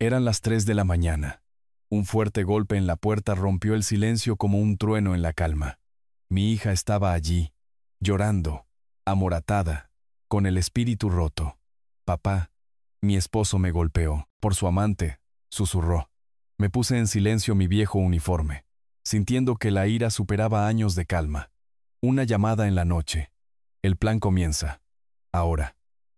Eran las 3 de la mañana. Un fuerte golpe en la puerta rompió el silencio como un trueno en la calma. Mi hija estaba allí, llorando, amoratada, con el espíritu roto. «Papá». Mi esposo me golpeó. «Por su amante», susurró. Me puse en silencio mi viejo uniforme, sintiendo que la ira superaba años de calma. Una llamada en la noche. El plan comienza. Ahora.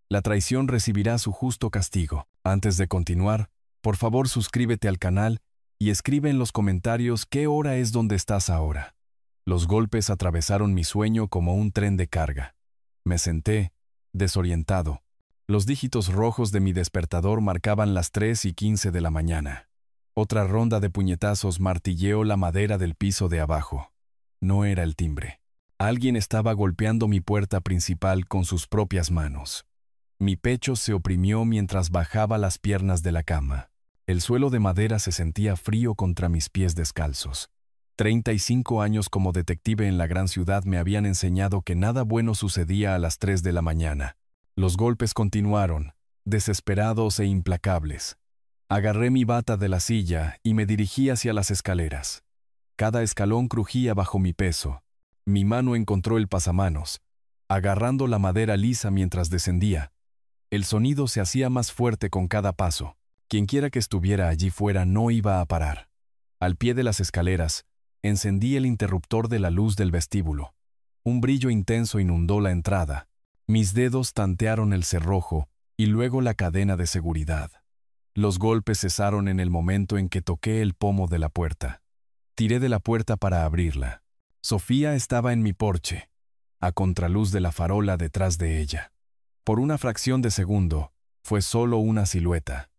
La traición recibirá su justo castigo. Antes de continuar, por favor suscríbete al canal y escribe en los comentarios qué hora es donde estás ahora. Los golpes atravesaron mi sueño como un tren de carga. Me senté, desorientado. Los dígitos rojos de mi despertador marcaban las 3:15 de la mañana. Otra ronda de puñetazos martilleó la madera del piso de abajo. No era el timbre. Alguien estaba golpeando mi puerta principal con sus propias manos. Mi pecho se oprimió mientras bajaba las piernas de la cama. El suelo de madera se sentía frío contra mis pies descalzos. 35 años como detective en la gran ciudad me habían enseñado que nada bueno sucedía a las 3 de la mañana. Los golpes continuaron, desesperados e implacables. Agarré mi bata de la silla y me dirigí hacia las escaleras. Cada escalón crujía bajo mi peso. Mi mano encontró el pasamanos, agarrando la madera lisa mientras descendía. El sonido se hacía más fuerte con cada paso. Quienquiera que estuviera allí fuera no iba a parar. Al pie de las escaleras, encendí el interruptor de la luz del vestíbulo. Un brillo intenso inundó la entrada. Mis dedos tantearon el cerrojo y luego la cadena de seguridad. Los golpes cesaron en el momento en que toqué el pomo de la puerta. Tiré de la puerta para abrirla. Sofía estaba en mi porche, a contraluz de la farola detrás de ella. Por una fracción de segundo, fue solo una silueta.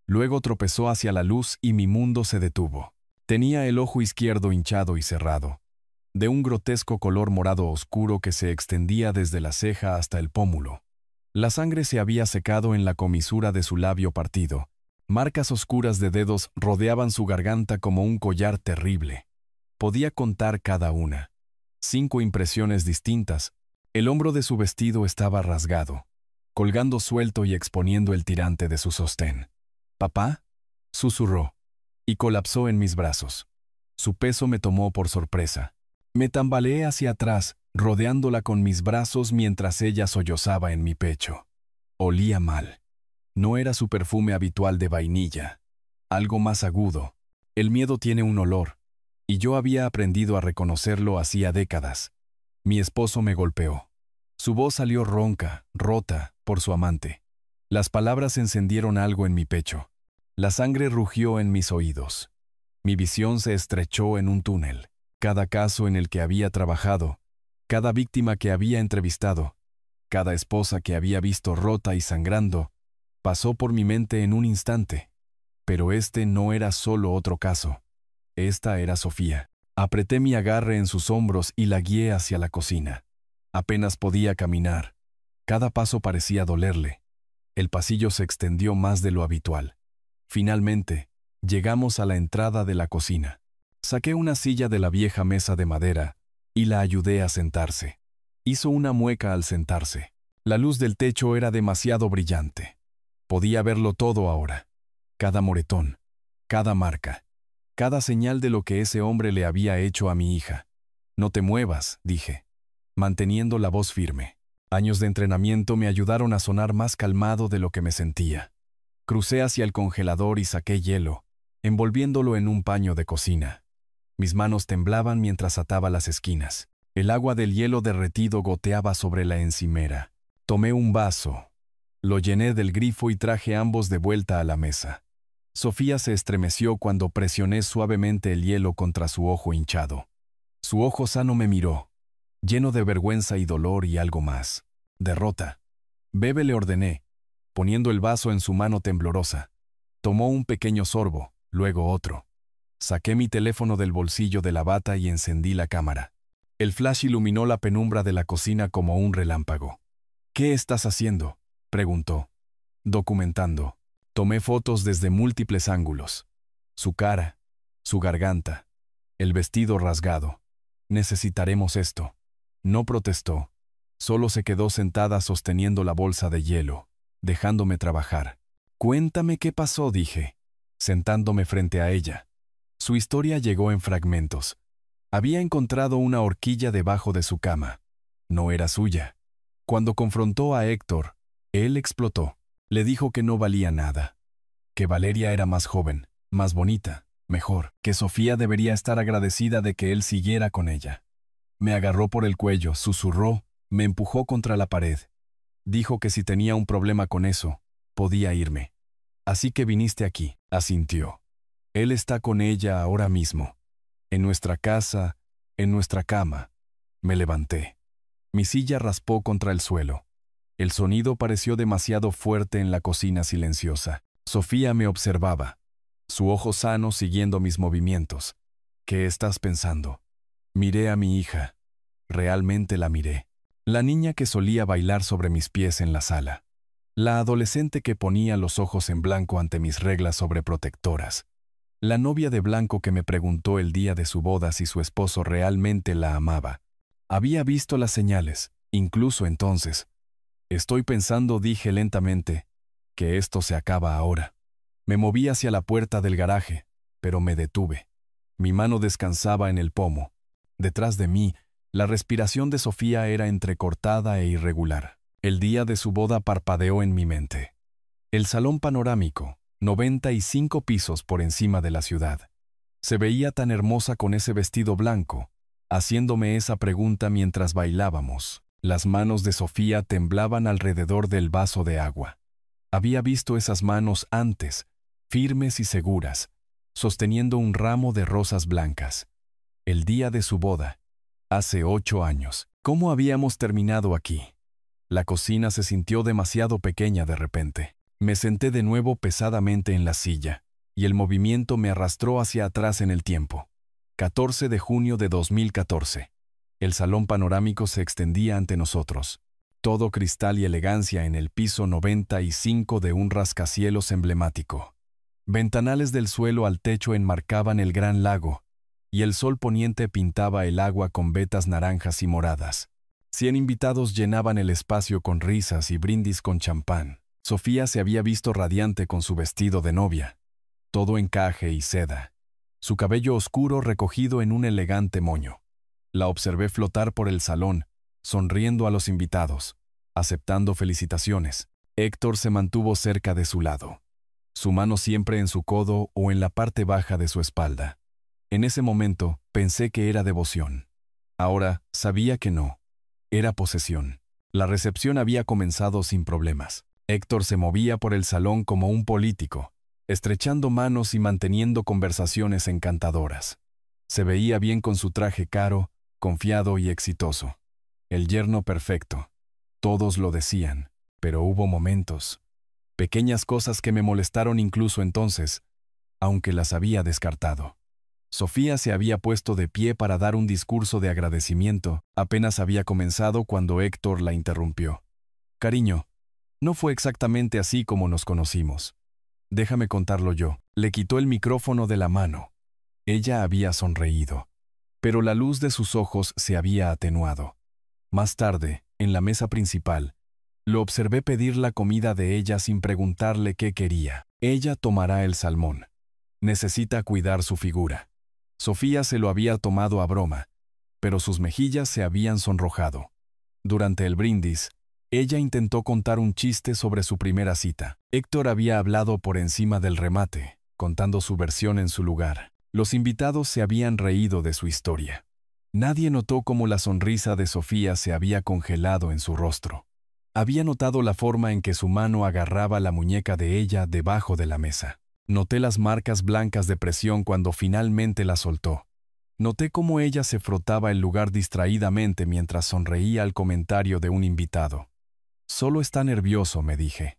Luego tropezó hacia la luz y mi mundo se detuvo. Tenía el ojo izquierdo hinchado y cerrado, de un grotesco color morado oscuro que se extendía desde la ceja hasta el pómulo. La sangre se había secado en la comisura de su labio partido. Marcas oscuras de dedos rodeaban su garganta como un collar terrible. Podía contar cada una. 5 impresiones distintas. El hombro de su vestido estaba rasgado, colgando suelto y exponiendo el tirante de su sostén. «¿Papá?», susurró, y colapsó en mis brazos. Su peso me tomó por sorpresa. Me tambaleé hacia atrás, rodeándola con mis brazos mientras ella sollozaba en mi pecho. Olía mal. No era su perfume habitual de vainilla. Algo más agudo. El miedo tiene un olor, y yo había aprendido a reconocerlo hacía décadas. Mi esposo me golpeó. Su voz salió ronca, rota, por su amante. Las palabras encendieron algo en mi pecho. La sangre rugió en mis oídos. Mi visión se estrechó en un túnel. Cada caso en el que había trabajado, cada víctima que había entrevistado, cada esposa que había visto rota y sangrando, pasó por mi mente en un instante. Pero este no era solo otro caso. Esta era Sofía. Apreté mi agarre en sus hombros y la guié hacia la cocina. Apenas podía caminar. Cada paso parecía dolerle. El pasillo se extendió más de lo habitual. Finalmente, llegamos a la entrada de la cocina. Saqué una silla de la vieja mesa de madera y la ayudé a sentarse. Hizo una mueca al sentarse. La luz del techo era demasiado brillante. Podía verlo todo ahora. Cada moretón, cada marca, cada señal de lo que ese hombre le había hecho a mi hija. «No te muevas», dije, manteniendo la voz firme. Años de entrenamiento me ayudaron a sonar más calmado de lo que me sentía. Crucé hacia el congelador y saqué hielo, envolviéndolo en un paño de cocina. Mis manos temblaban mientras ataba las esquinas. El agua del hielo derretido goteaba sobre la encimera. Tomé un vaso, lo llené del grifo y traje ambos de vuelta a la mesa. Sofía se estremeció cuando presioné suavemente el hielo contra su ojo hinchado. Su ojo sano me miró, lleno de vergüenza y dolor y algo más. «Derrota». «Bebe», le ordené, poniendo el vaso en su mano temblorosa. Tomó un pequeño sorbo, luego otro. Saqué mi teléfono del bolsillo de la bata y encendí la cámara. El flash iluminó la penumbra de la cocina como un relámpago. «¿Qué estás haciendo?», preguntó. «Documentando». Tomé fotos desde múltiples ángulos. Su cara, su garganta, el vestido rasgado. «Necesitaremos esto». No protestó. Solo se quedó sentada sosteniendo la bolsa de hielo, dejándome trabajar. «Cuéntame qué pasó», dije. sentándome frente a ella. Su historia llegó en fragmentos. Había encontrado una horquilla debajo de su cama. No era suya. Cuando confrontó a Héctor, él explotó. Le dijo que no valía nada. Que Valeria era más joven, más bonita, mejor. Que Sofía debería estar agradecida de que él siguiera con ella. Me agarró por el cuello, susurró, me empujó contra la pared. Dijo que si tenía un problema con eso, podía irme. Así que viniste aquí, asintió. Él está con ella ahora mismo. En nuestra casa, en nuestra cama. Me levanté. Mi silla raspó contra el suelo. El sonido pareció demasiado fuerte en la cocina silenciosa. Sofía me observaba, su ojo sano siguiendo mis movimientos. ¿Qué estás pensando? Miré a mi hija. Realmente la miré. La niña que solía bailar sobre mis pies en la sala. La adolescente que ponía los ojos en blanco ante mis reglas sobreprotectoras. La novia de blanco que me preguntó el día de su boda si su esposo realmente la amaba. Había visto las señales, incluso entonces. Estoy pensando, dije lentamente, que esto se acaba ahora. Me moví hacia la puerta del garaje, pero me detuve. Mi mano descansaba en el pomo. Detrás de mí, la respiración de Sofía era entrecortada e irregular. El día de su boda parpadeó en mi mente. El salón panorámico, 95 pisos por encima de la ciudad. Se veía tan hermosa con ese vestido blanco, haciéndome esa pregunta mientras bailábamos. Las manos de Sofía temblaban alrededor del vaso de agua. Había visto esas manos antes, firmes y seguras, sosteniendo un ramo de rosas blancas. El día de su boda, hace 8 años. ¿Cómo habíamos terminado aquí? La cocina se sintió demasiado pequeña de repente. Me senté de nuevo pesadamente en la silla, y el movimiento me arrastró hacia atrás en el tiempo. 14 de junio de 2014. El salón panorámico se extendía ante nosotros. Todo cristal y elegancia en el piso 95 de un rascacielos emblemático. Ventanales del suelo al techo enmarcaban el gran lago, y el sol poniente pintaba el agua con vetas naranjas y moradas. 100 invitados llenaban el espacio con risas y brindis con champán. Sofía se había visto radiante con su vestido de novia, todo encaje y seda, su cabello oscuro recogido en un elegante moño. La observé flotar por el salón, sonriendo a los invitados, aceptando felicitaciones. Héctor se mantuvo cerca de su lado, su mano siempre en su codo o en la parte baja de su espalda. En ese momento pensé que era devoción. Ahora sabía que no. Era posesión. La recepción había comenzado sin problemas. Héctor se movía por el salón como un político, estrechando manos y manteniendo conversaciones encantadoras. Se veía bien con su traje caro, confiado y exitoso. El yerno perfecto. Todos lo decían, pero hubo momentos, pequeñas cosas que me molestaron incluso entonces, aunque las había descartado. Sofía se había puesto de pie para dar un discurso de agradecimiento. Apenas había comenzado cuando Héctor la interrumpió. Cariño, no fue exactamente así como nos conocimos. Déjame contarlo yo. Le quitó el micrófono de la mano. Ella había sonreído, pero la luz de sus ojos se había atenuado. Más tarde, en la mesa principal, lo observé pedir la comida de ella sin preguntarle qué quería. Ella tomará el salmón. Necesita cuidar su figura. Sofía se lo había tomado a broma, pero sus mejillas se habían sonrojado. Durante el brindis, ella intentó contar un chiste sobre su primera cita. Héctor había hablado por encima del remate, contando su versión en su lugar. Los invitados se habían reído de su historia. Nadie notó cómo la sonrisa de Sofía se había congelado en su rostro. Había notado la forma en que su mano agarraba la muñeca de ella debajo de la mesa. Noté las marcas blancas de presión cuando finalmente la soltó. Noté cómo ella se frotaba el lugar distraídamente mientras sonreía al comentario de un invitado. Solo está nervioso, me dije.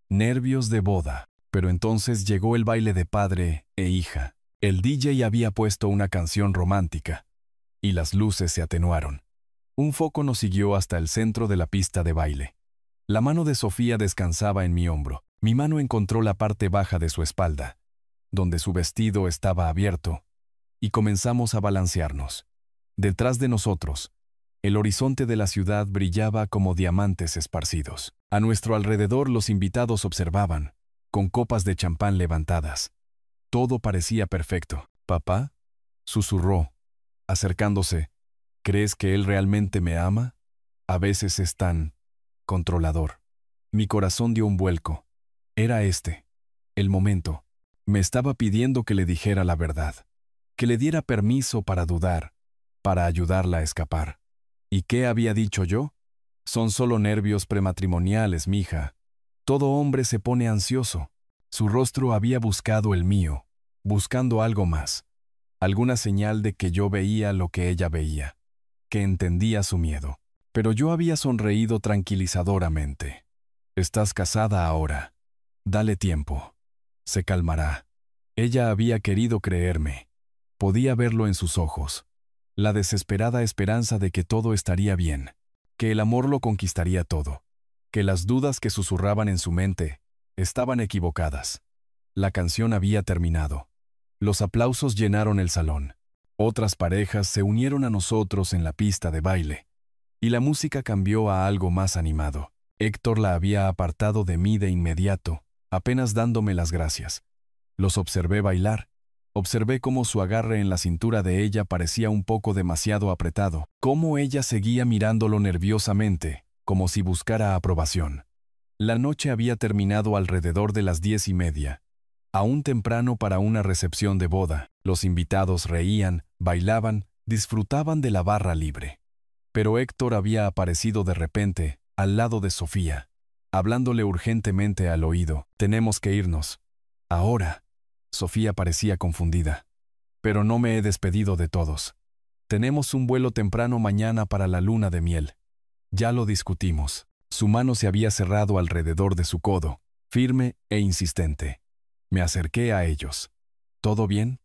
Nervios de boda. Pero entonces llegó el baile de padre e hija. El DJ había puesto una canción romántica, y las luces se atenuaron. Un foco nos siguió hasta el centro de la pista de baile. La mano de Sofía descansaba en mi hombro. Mi mano encontró la parte baja de su espalda, donde su vestido estaba abierto, y comenzamos a balancearnos. Detrás de nosotros, el horizonte de la ciudad brillaba como diamantes esparcidos. A nuestro alrededor los invitados observaban, con copas de champán levantadas. Todo parecía perfecto. «¿Papá?», susurró, acercándose. «¿Crees que él realmente me ama? A veces es tan controlador». Mi corazón dio un vuelco. Era el momento. Me estaba pidiendo que le dijera la verdad, que le diera permiso para dudar, para ayudarla a escapar. ¿Y qué había dicho yo? «Son solo nervios prematrimoniales, mija». Todo hombre se pone ansioso. Su rostro había buscado el mío, buscando algo más, alguna señal de que yo veía lo que ella veía, que entendía su miedo. Pero yo había sonreído tranquilizadoramente. «Estás casada ahora. Dale tiempo. Se calmará». Ella había querido creerme. Podía verlo en sus ojos. La desesperada esperanza de que todo estaría bien, que el amor lo conquistaría todo, que las dudas que susurraban en su mente estaban equivocadas. La canción había terminado. Los aplausos llenaron el salón. Otras parejas se unieron a nosotros en la pista de baile, y la música cambió a algo más animado. Héctor la había apartado de mí de inmediato, apenas dándome las gracias. Los observé bailar. Observé cómo su agarre en la cintura de ella parecía un poco demasiado apretado, cómo ella seguía mirándolo nerviosamente, como si buscara aprobación. La noche había terminado alrededor de las 10:30. Aún temprano para una recepción de boda. Los invitados reían, bailaban, disfrutaban de la barra libre. Pero Héctor había aparecido de repente, al lado de Sofía, hablándole urgentemente al oído. «Tenemos que irnos. Ahora». Sofía parecía confundida. «Pero no me he despedido de todos. Tenemos un vuelo temprano mañana para la luna de miel. Ya lo discutimos». Su mano se había cerrado alrededor de su codo, firme e insistente. Me acerqué a ellos. «¿Todo bien?».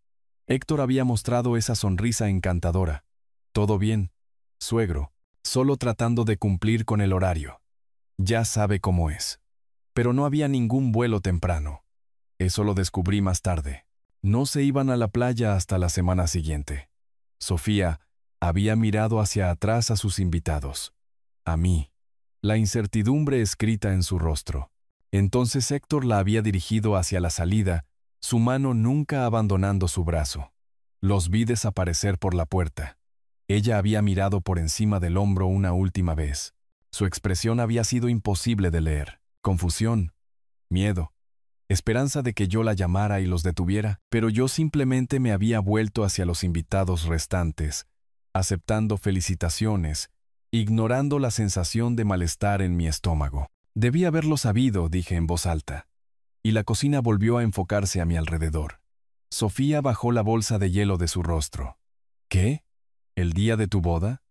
Héctor había mostrado esa sonrisa encantadora. «Todo bien, suegro, solo tratando de cumplir con el horario. Ya sabe cómo es». Pero no había ningún vuelo temprano. Eso lo descubrí más tarde. No se iban a la playa hasta la semana siguiente. Sofía había mirado hacia atrás a sus invitados. A mí. La incertidumbre escrita en su rostro. Entonces Héctor la había dirigido hacia la salida, su mano nunca abandonando su brazo. Los vi desaparecer por la puerta. Ella había mirado por encima del hombro una última vez. Su expresión había sido imposible de leer. Confusión, miedo, esperanza de que yo la llamara y los detuviera, pero yo simplemente me había vuelto hacia los invitados restantes, aceptando felicitaciones, ignorando la sensación de malestar en mi estómago. «Debí haberlo sabido», dije en voz alta. Y la cocina volvió a enfocarse a mi alrededor. Sofía bajó la bolsa de hielo de su rostro. «¿Qué? ¿El día de tu boda?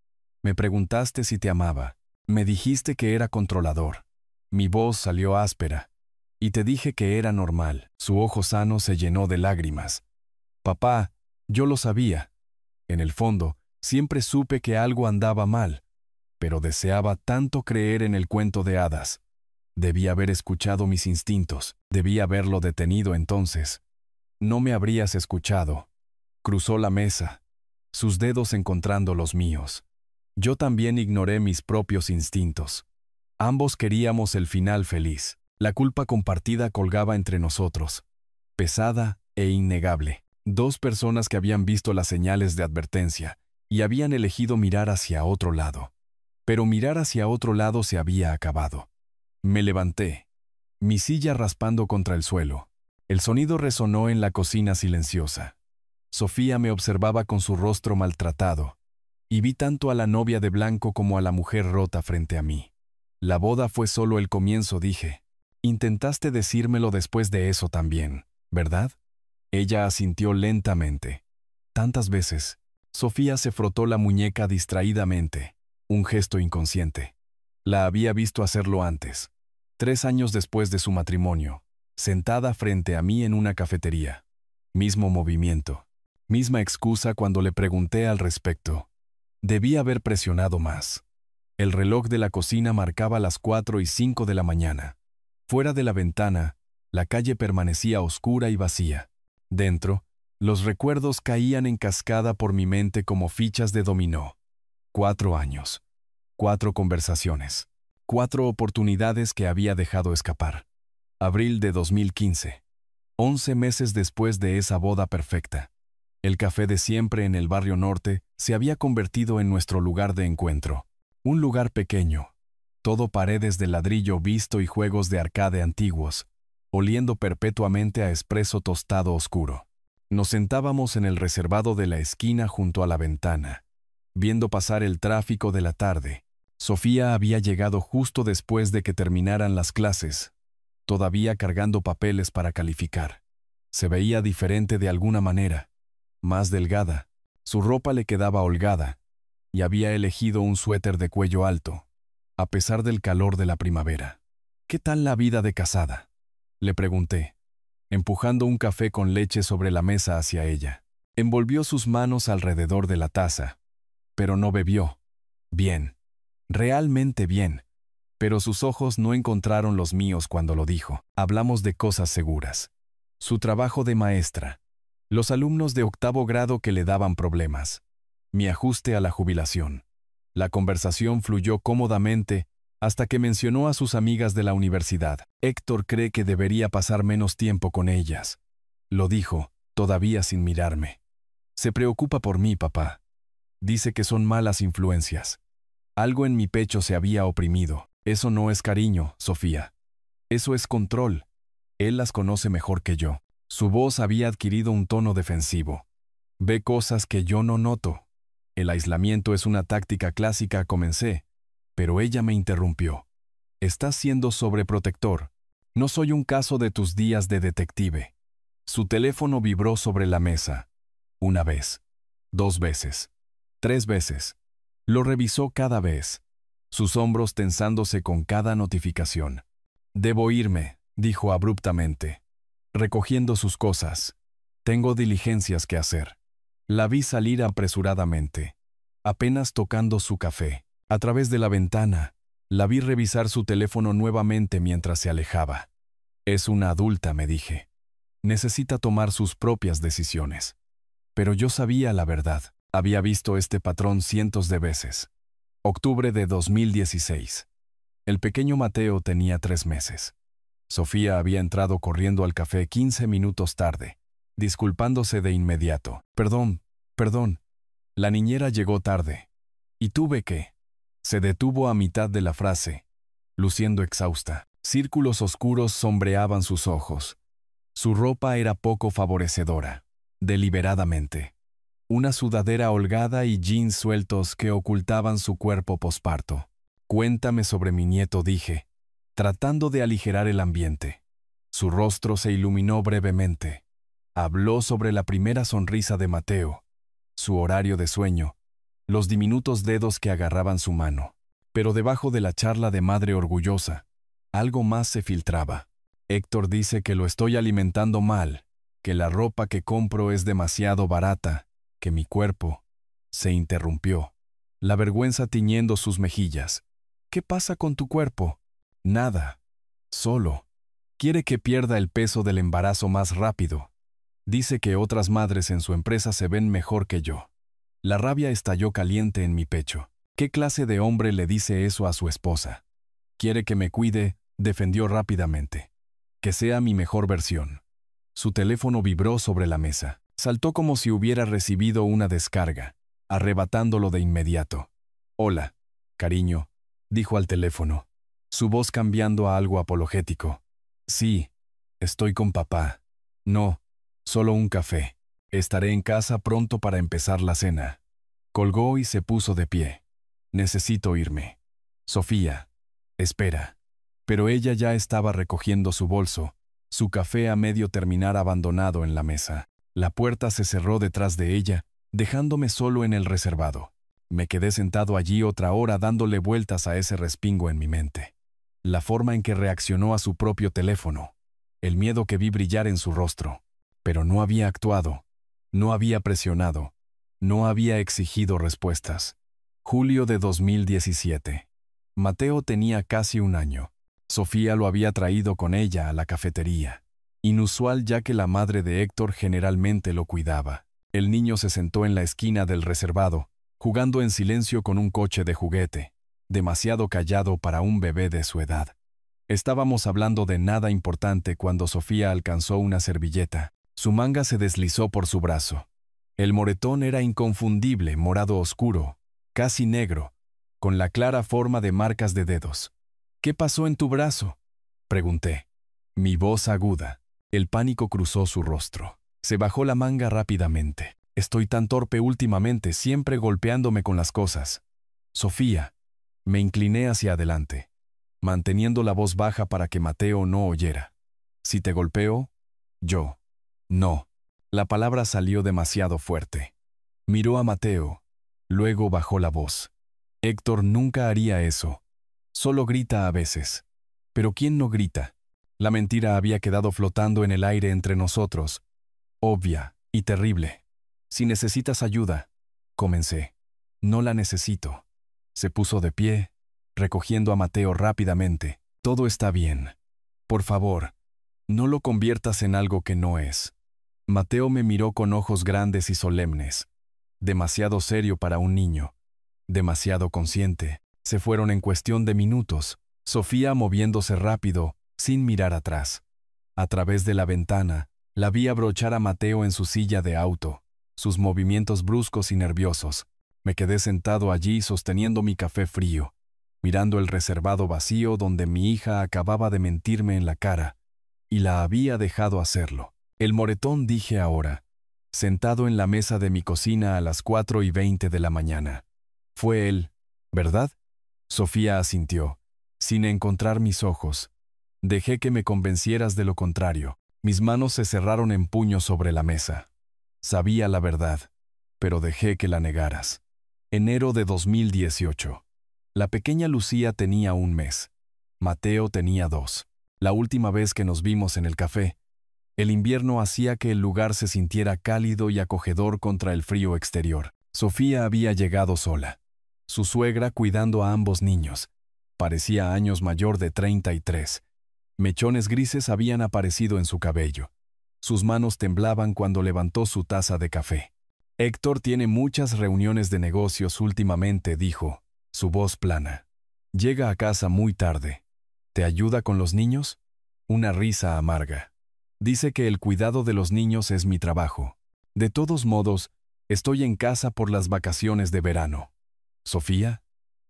Me preguntaste si te amaba. Me dijiste que era controlador. Mi voz salió áspera. Y te dije que era normal». Su ojo sano se llenó de lágrimas. «Papá, yo lo sabía. En el fondo, siempre supe que algo andaba mal, pero deseaba tanto creer en el cuento de hadas. Debí haber escuchado mis instintos, debí haberlo detenido entonces. No me habrías escuchado». Cruzó la mesa, sus dedos encontrando los míos. Yo también ignoré mis propios instintos. Ambos queríamos el final feliz. La culpa compartida colgaba entre nosotros, pesada e innegable. Dos personas que habían visto las señales de advertencia y habían elegido mirar hacia otro lado. Pero mirar hacia otro lado se había acabado. Me levanté, mi silla raspando contra el suelo. El sonido resonó en la cocina silenciosa. Sofía me observaba con su rostro maltratado, y vi tanto a la novia de blanco como a la mujer rota frente a mí. «La boda fue solo el comienzo», dije. «Intentaste decírmelo después de eso también, ¿verdad?». Ella asintió lentamente. Tantas veces. Sofía se frotó la muñeca distraídamente, un gesto inconsciente. La había visto hacerlo antes, 3 años después de su matrimonio, sentada frente a mí en una cafetería. Mismo movimiento, misma excusa cuando le pregunté al respecto. Debí haber presionado más. El reloj de la cocina marcaba las 4:05 de la mañana. Fuera de la ventana, la calle permanecía oscura y vacía. Dentro, los recuerdos caían en cascada por mi mente como fichas de dominó. 4 años, 4 conversaciones, 4 oportunidades que había dejado escapar. Abril de 2015. 11 meses después de esa boda perfecta. El café de siempre en el barrio norte se había convertido en nuestro lugar de encuentro. Un lugar pequeño, todo paredes de ladrillo visto y juegos de arcade antiguos, oliendo perpetuamente a espresso tostado oscuro. Nos sentábamos en el reservado de la esquina junto a la ventana, viendo pasar el tráfico de la tarde. Sofía había llegado justo después de que terminaran las clases, todavía cargando papeles para calificar. Se veía diferente de alguna manera, más delgada, su ropa le quedaba holgada, y había elegido un suéter de cuello alto, a pesar del calor de la primavera. ¿Qué tal la vida de casada?, le pregunté, empujando un café con leche sobre la mesa hacia ella. Envolvió sus manos alrededor de la taza, pero no bebió. Bien, realmente bien, pero sus ojos no encontraron los míos cuando lo dijo. Hablamos de cosas seguras. Su trabajo de maestra, los alumnos de 8º grado que le daban problemas, mi ajuste a la jubilación. La conversación fluyó cómodamente hasta que mencionó a sus amigas de la universidad. Héctor cree que debería pasar menos tiempo con ellas. Lo dijo, todavía sin mirarme. Se preocupa por mí, papá. Dice que son malas influencias. Algo en mi pecho se había oprimido. Eso no es cariño, Sofía. Eso es control. Él las conoce mejor que yo. Su voz había adquirido un tono defensivo. Ve cosas que yo no noto. El aislamiento es una táctica clásica, comencé, pero ella me interrumpió. Estás siendo sobreprotector. No soy un caso de tus días de detective. Su teléfono vibró sobre la mesa. 1 vez, 2 veces, 3 veces. Lo revisó cada vez, sus hombros tensándose con cada notificación. Debo irme, dijo abruptamente, recogiendo sus cosas. Tengo diligencias que hacer. La vi salir apresuradamente, apenas tocando su café. A través de la ventana, la vi revisar su teléfono nuevamente mientras se alejaba. Es una adulta, me dije. Necesita tomar sus propias decisiones. Pero yo sabía la verdad. Había visto este patrón cientos de veces. Octubre de 2016. El pequeño Mateo tenía 3 meses. Sofía había entrado corriendo al café 15 minutos tarde, disculpándose de inmediato. Perdón. La niñera llegó tarde. ¿Y tuve qué? Se detuvo a mitad de la frase, luciendo exhausta. Círculos oscuros sombreaban sus ojos. Su ropa era poco favorecedora, deliberadamente. Una sudadera holgada y jeans sueltos que ocultaban su cuerpo posparto. Cuéntame sobre mi nieto, dije, tratando de aligerar el ambiente. Su rostro se iluminó brevemente. Habló sobre la primera sonrisa de Mateo, su horario de sueño, los diminutos dedos que agarraban su mano. Pero debajo de la charla de madre orgullosa, algo más se filtraba. Héctor dice que lo estoy alimentando mal, que la ropa que compro es demasiado barata, que mi cuerpo... Se interrumpió, la vergüenza tiñendo sus mejillas. ¿Qué pasa con tu cuerpo? Nada. Solo. Quiere que pierda el peso del embarazo más rápido. Dice que otras madres en su empresa se ven mejor que yo. La rabia estalló caliente en mi pecho. ¿Qué clase de hombre le dice eso a su esposa? Quiere que me cuide, defendió rápidamente. Que sea mi mejor versión. Su teléfono vibró sobre la mesa. Saltó como si hubiera recibido una descarga, arrebatándolo de inmediato. Hola, cariño, dijo al teléfono, su voz cambiando a algo apologético. Sí, estoy con papá. No, solo un café. Estaré en casa pronto para empezar la cena. Colgó y se puso de pie. Necesito irme. Sofía, espera. Pero ella ya estaba recogiendo su bolso, su café a medio terminar abandonado en la mesa. La puerta se cerró detrás de ella, dejándome solo en el reservado. Me quedé sentado allí otra hora dándole vueltas a ese respingo en mi mente. La forma en que reaccionó a su propio teléfono, el miedo que vi brillar en su rostro. Pero no había actuado, no había presionado, no había exigido respuestas. Julio de 2017. Mateo tenía casi 1 año. Sofía lo había traído con ella a la cafetería. Inusual ya que la madre de Héctor generalmente lo cuidaba. El niño se sentó en la esquina del reservado, jugando en silencio con un coche de juguete, demasiado callado para un bebé de su edad. Estábamos hablando de nada importante cuando Sofía alcanzó una servilleta. Su manga se deslizó por su brazo. El moretón era inconfundible, morado oscuro, casi negro, con la clara forma de marcas de dedos. «¿Qué pasó en tu brazo?», pregunté. Mi voz aguda. El pánico cruzó su rostro. Se bajó la manga rápidamente. «Estoy tan torpe últimamente, siempre golpeándome con las cosas». «Sofía». Me incliné hacia adelante, manteniendo la voz baja para que Mateo no oyera. «¿Si te golpeo?» «Yo». «No». La palabra salió demasiado fuerte. Miró a Mateo. Luego bajó la voz. «Héctor nunca haría eso. Solo grita a veces». «¿Pero quién no grita?». La mentira había quedado flotando en el aire entre nosotros, obvia y terrible. «Si necesitas ayuda», comencé. «No la necesito». Se puso de pie, recogiendo a Mateo rápidamente. «Todo está bien. Por favor, no lo conviertas en algo que no es». Mateo me miró con ojos grandes y solemnes. Demasiado serio para un niño. Demasiado consciente. Se fueron en cuestión de minutos. Sofía moviéndose rápido, sin mirar atrás. A través de la ventana, la vi abrochar a Mateo en su silla de auto, sus movimientos bruscos y nerviosos. Me quedé sentado allí sosteniendo mi café frío, mirando el reservado vacío donde mi hija acababa de mentirme en la cara, y la había dejado hacerlo. «El moretón», dije ahora, sentado en la mesa de mi cocina a las 4:20 de la mañana. «Fue él, ¿verdad?». Sofía asintió, sin encontrar mis ojos. Dejé que me convencieras de lo contrario. Mis manos se cerraron en puño sobre la mesa. Sabía la verdad, pero dejé que la negaras. Enero de 2018. La pequeña Lucía tenía 1 mes. Mateo tenía 2. La última vez que nos vimos en el café, el invierno hacía que el lugar se sintiera cálido y acogedor contra el frío exterior. Sofía había llegado sola. Su suegra cuidando a ambos niños. Parecía años mayor de 33. Mechones grises habían aparecido en su cabello. Sus manos temblaban cuando levantó su taza de café. «Héctor tiene muchas reuniones de negocios últimamente», dijo, su voz plana. «Llega a casa muy tarde. ¿Te ayuda con los niños?». Una risa amarga. «Dice que el cuidado de los niños es mi trabajo. De todos modos, estoy en casa por las vacaciones de verano». «¿Sofía?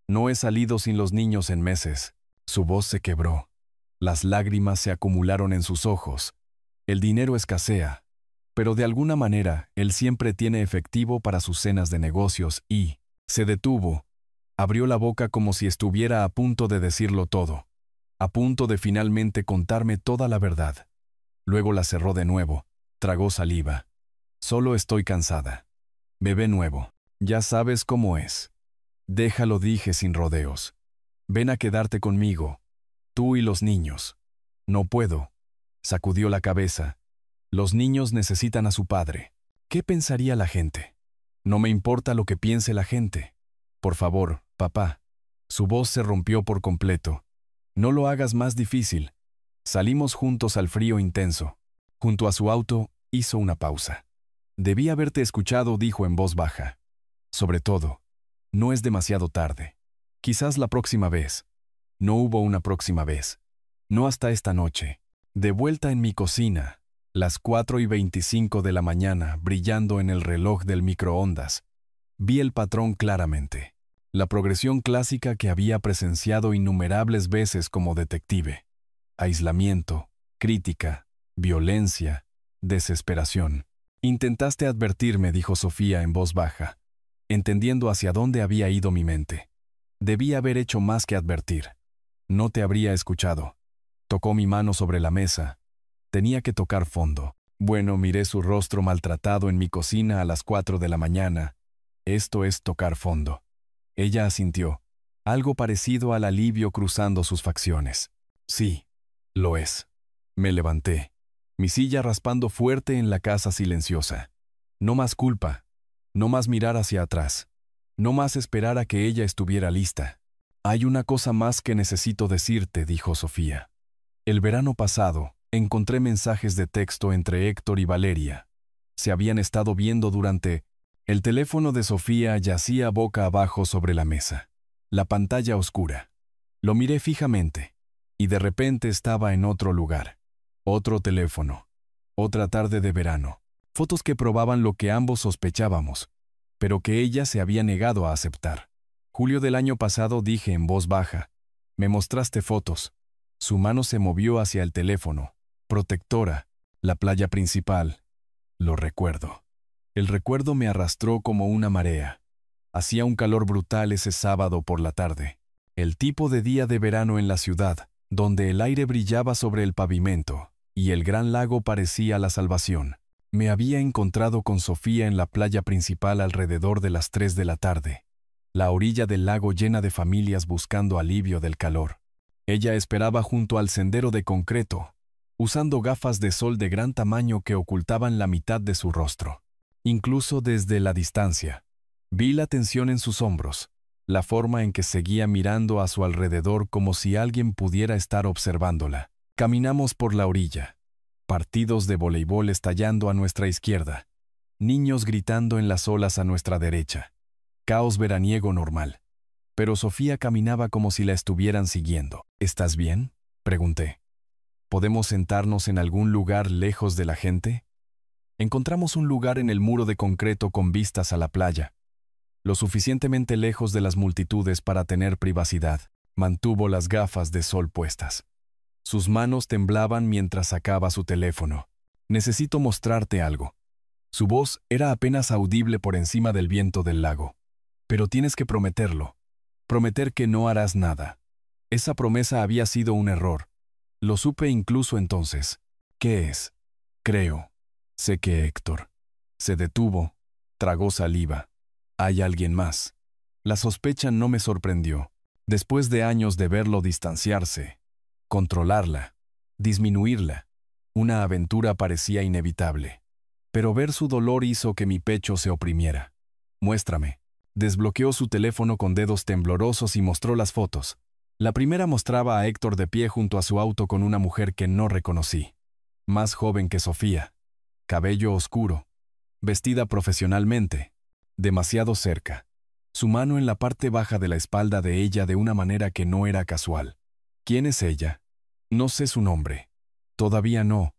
No he salido sin los niños en meses». Su voz se quebró. Las lágrimas se acumularon en sus ojos. El dinero escasea, pero de alguna manera él siempre tiene efectivo para sus cenas de negocios y... Se detuvo. Abrió la boca como si estuviera a punto de decirlo todo. A punto de finalmente contarme toda la verdad. Luego la cerró de nuevo. Tragó saliva. «Solo estoy cansada». «Bebé nuevo. Ya sabes cómo es». «Déjalo», dije sin rodeos. «Ven a quedarte conmigo. Tú y los niños». «No puedo». Sacudió la cabeza. «Los niños necesitan a su padre». «¿Qué pensaría la gente?». «No me importa lo que piense la gente. Por favor, papá». Su voz se rompió por completo. «No lo hagas más difícil». Salimos juntos al frío intenso. Junto a su auto, hizo una pausa. «Debí haberte escuchado», dijo en voz baja. «Sobre todo, no es demasiado tarde. Quizás la próxima vez». No hubo una próxima vez. No hasta esta noche. De vuelta en mi cocina, las 4:25 de la mañana, brillando en el reloj del microondas, vi el patrón claramente. La progresión clásica que había presenciado innumerables veces como detective. Aislamiento, crítica, violencia, desesperación. «Intentaste advertirme», dijo Sofía en voz baja, entendiendo hacia dónde había ido mi mente. «Debí haber hecho más que advertir. No te habría escuchado». Tocó mi mano sobre la mesa. Tenía que tocar fondo. Bueno, miré su rostro maltratado en mi cocina a las 4 de la mañana. Esto es tocar fondo. Ella asintió, algo parecido al alivio cruzando sus facciones. «Sí, lo es». Me levanté, mi silla raspando fuerte en la casa silenciosa. No más culpa, no más mirar hacia atrás, no más esperar a que ella estuviera lista. «Hay una cosa más que necesito decirte», dijo Sofía. El verano pasado, encontré mensajes de texto entre Héctor y Valeria. Se habían estado viendo durante... El teléfono de Sofía yacía boca abajo sobre la mesa. La pantalla oscura. Lo miré fijamente. Y de repente estaba en otro lugar. Otro teléfono. Otra tarde de verano. Fotos que probaban lo que ambos sospechábamos, pero que ella se había negado a aceptar. Julio del año pasado, dije en voz baja. Me mostraste fotos. Su mano se movió hacia el teléfono. Protectora. La playa principal. Lo recuerdo. El recuerdo me arrastró como una marea. Hacía un calor brutal ese sábado por la tarde. El tipo de día de verano en la ciudad, donde el aire brillaba sobre el pavimento, y el gran lago parecía la salvación. Me había encontrado con Sofía en la playa principal alrededor de las 3 de la tarde. La orilla del lago llena de familias buscando alivio del calor. Ella esperaba junto al sendero de concreto, usando gafas de sol de gran tamaño que ocultaban la mitad de su rostro. Incluso desde la distancia, vi la tensión en sus hombros, la forma en que seguía mirando a su alrededor como si alguien pudiera estar observándola. Caminamos por la orilla. Partidos de voleibol estallando a nuestra izquierda. Niños gritando en las olas a nuestra derecha. Caos veraniego normal. Pero Sofía caminaba como si la estuvieran siguiendo. ¿Estás bien?, pregunté. ¿Podemos sentarnos en algún lugar lejos de la gente? Encontramos un lugar en el muro de concreto con vistas a la playa, lo suficientemente lejos de las multitudes para tener privacidad. Mantuvo las gafas de sol puestas. Sus manos temblaban mientras sacaba su teléfono. Necesito mostrarte algo. Su voz era apenas audible por encima del viento del lago. Pero tienes que prometerlo. Prometer que no harás nada. Esa promesa había sido un error. Lo supe incluso entonces. ¿Qué es? Creo. Sé que Héctor. Se detuvo. Tragó saliva. Hay alguien más. La sospecha no me sorprendió. Después de años de verlo distanciarse, controlarla, disminuirla, una aventura parecía inevitable. Pero ver su dolor hizo que mi pecho se oprimiera. Muéstrame. Desbloqueó su teléfono con dedos temblorosos y mostró las fotos. La primera mostraba a Héctor de pie junto a su auto con una mujer que no reconocí. Más joven que Sofía. Cabello oscuro. Vestida profesionalmente. Demasiado cerca. Su mano en la parte baja de la espalda de ella de una manera que no era casual. ¿Quién es ella? No sé su nombre. Todavía no.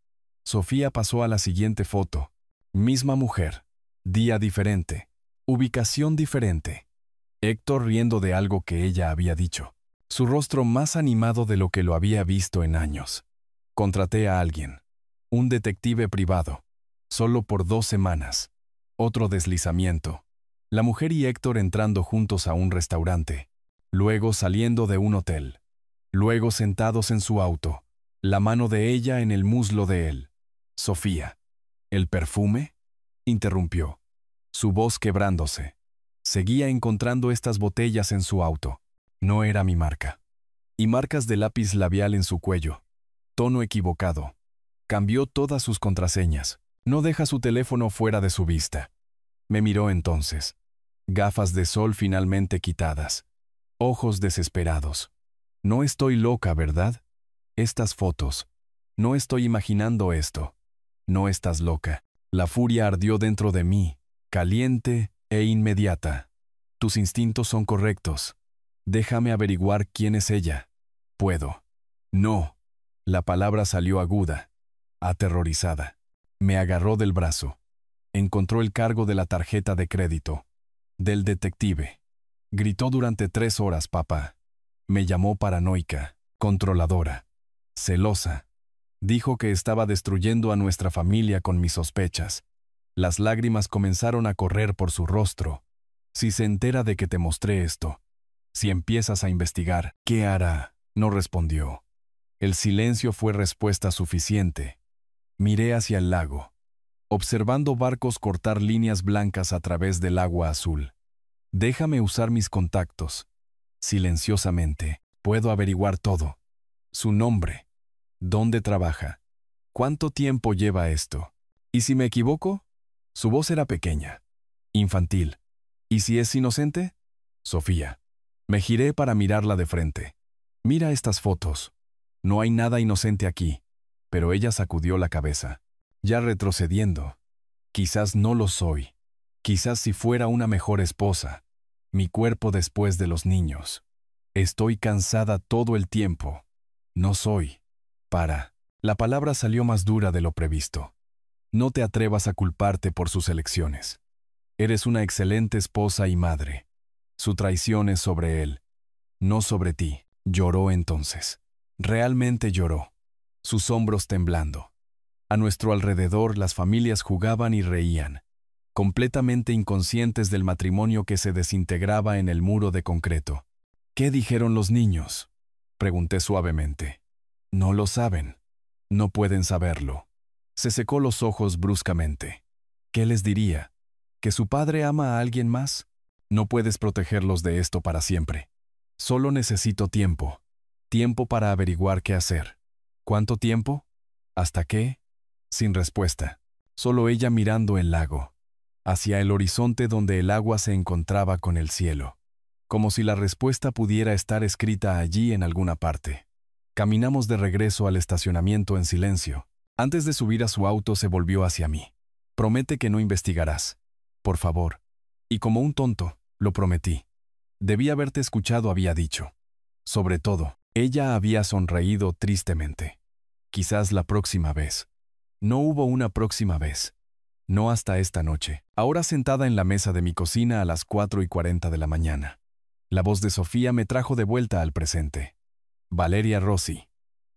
Sofía pasó a la siguiente foto. Misma mujer. Día diferente. Ubicación diferente. Héctor riendo de algo que ella había dicho. Su rostro más animado de lo que lo había visto en años. Contraté a alguien. Un detective privado. Solo por 2 semanas. Otro deslizamiento. La mujer y Héctor entrando juntos a un restaurante. Luego saliendo de un hotel. Luego sentados en su auto. La mano de ella en el muslo de él. Sofía. ¿El perfume?, interrumpió. Su voz quebrándose. Seguía encontrando estas botellas en su auto. No era mi marca. Y marcas de lápiz labial en su cuello. Tono equivocado. Cambió todas sus contraseñas. No deja su teléfono fuera de su vista. Me miró entonces. Gafas de sol finalmente quitadas. Ojos desesperados. No estoy loca, ¿verdad? Estas fotos. No estoy imaginando esto. No estás loca. La furia ardió dentro de mí, caliente e inmediata. Tus instintos son correctos. Déjame averiguar quién es ella. Puedo. No. La palabra salió aguda, aterrorizada. Me agarró del brazo. Encontró el cargo de la tarjeta de crédito. Del detective. Gritó durante 3 horas, papá. Me llamó paranoica, controladora, celosa. Dijo que estaba destruyendo a nuestra familia con mis sospechas. Las lágrimas comenzaron a correr por su rostro. Si se entera de que te mostré esto, si empiezas a investigar, ¿qué hará? No respondió. El silencio fue respuesta suficiente. Miré hacia el lago, observando barcos cortar líneas blancas a través del agua azul. Déjame usar mis contactos. Silenciosamente, puedo averiguar todo. Su nombre. ¿Dónde trabaja? ¿Cuánto tiempo lleva esto? ¿Y si me equivoco? Su voz era pequeña, infantil. ¿Y si es inocente? Sofía. Me giré para mirarla de frente. Mira estas fotos. No hay nada inocente aquí. Pero ella sacudió la cabeza. Ya retrocediendo. Quizás no lo soy. Quizás si fuera una mejor esposa. Mi cuerpo después de los niños. Estoy cansada todo el tiempo. No soy. Para. La palabra salió más dura de lo previsto. No te atrevas a culparte por sus elecciones. Eres una excelente esposa y madre. Su traición es sobre él, no sobre ti. Lloró entonces. Realmente lloró, sus hombros temblando. A nuestro alrededor las familias jugaban y reían, completamente inconscientes del matrimonio que se desintegraba en el muro de concreto. ¿Qué dijeron los niños?, pregunté suavemente. No lo saben. No pueden saberlo. Se secó los ojos bruscamente. ¿Qué les diría? ¿Que su padre ama a alguien más? No puedes protegerlos de esto para siempre. Solo necesito tiempo. Tiempo para averiguar qué hacer. ¿Cuánto tiempo? ¿Hasta qué? Sin respuesta. Solo ella mirando el lago, hacia el horizonte donde el agua se encontraba con el cielo. Como si la respuesta pudiera estar escrita allí en alguna parte. Caminamos de regreso al estacionamiento en silencio. Antes de subir a su auto se volvió hacia mí. Promete que no investigarás. Por favor. Y como un tonto, lo prometí. Debí haberte escuchado, había dicho. Sobre todo, ella había sonreído tristemente. Quizás la próxima vez. No hubo una próxima vez. No hasta esta noche. Ahora sentada en la mesa de mi cocina a las 4:40 de la mañana. La voz de Sofía me trajo de vuelta al presente. Valeria Rossi.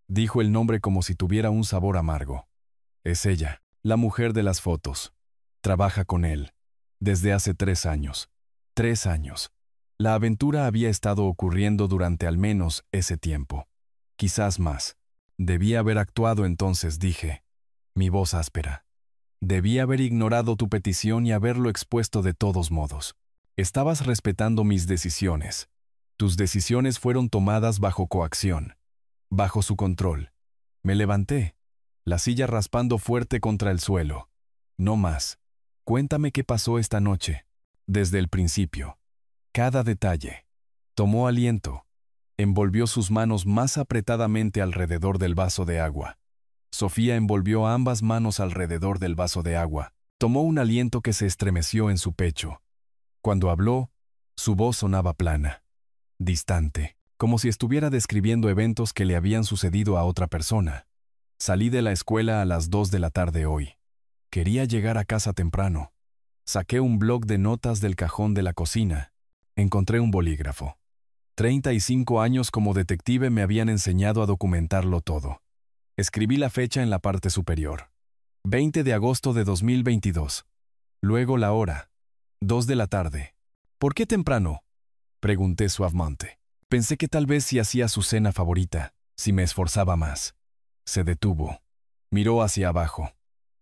Dijo el nombre como si tuviera un sabor amargo. Es ella, la mujer de las fotos. Trabaja con él. Desde hace 3 años. 3 años. La aventura había estado ocurriendo durante al menos ese tiempo. Quizás más. Debí haber actuado entonces, dije. Mi voz áspera. Debí haber ignorado tu petición y haberlo expuesto de todos modos. Estabas respetando mis decisiones. Tus decisiones fueron tomadas bajo coacción. Bajo su control. Me levanté. La silla raspando fuerte contra el suelo. No más. Cuéntame qué pasó esta noche. Desde el principio. Cada detalle. Tomó aliento. Envolvió sus manos más apretadamente alrededor del vaso de agua. Sofía envolvió ambas manos alrededor del vaso de agua. Tomó un aliento que se estremeció en su pecho. Cuando habló, su voz sonaba plana, distante, como si estuviera describiendo eventos que le habían sucedido a otra persona. Salí de la escuela a las 2 de la tarde hoy. Quería llegar a casa temprano. Saqué un bloc de notas del cajón de la cocina. Encontré un bolígrafo. 35 años como detective me habían enseñado a documentarlo todo. Escribí la fecha en la parte superior. 20 de agosto de 2022. Luego la hora. 2 de la tarde. ¿Por qué temprano?, pregunté suavemente. Pensé que tal vez si hacía su cena favorita, si me esforzaba más. Se detuvo. Miró hacia abajo.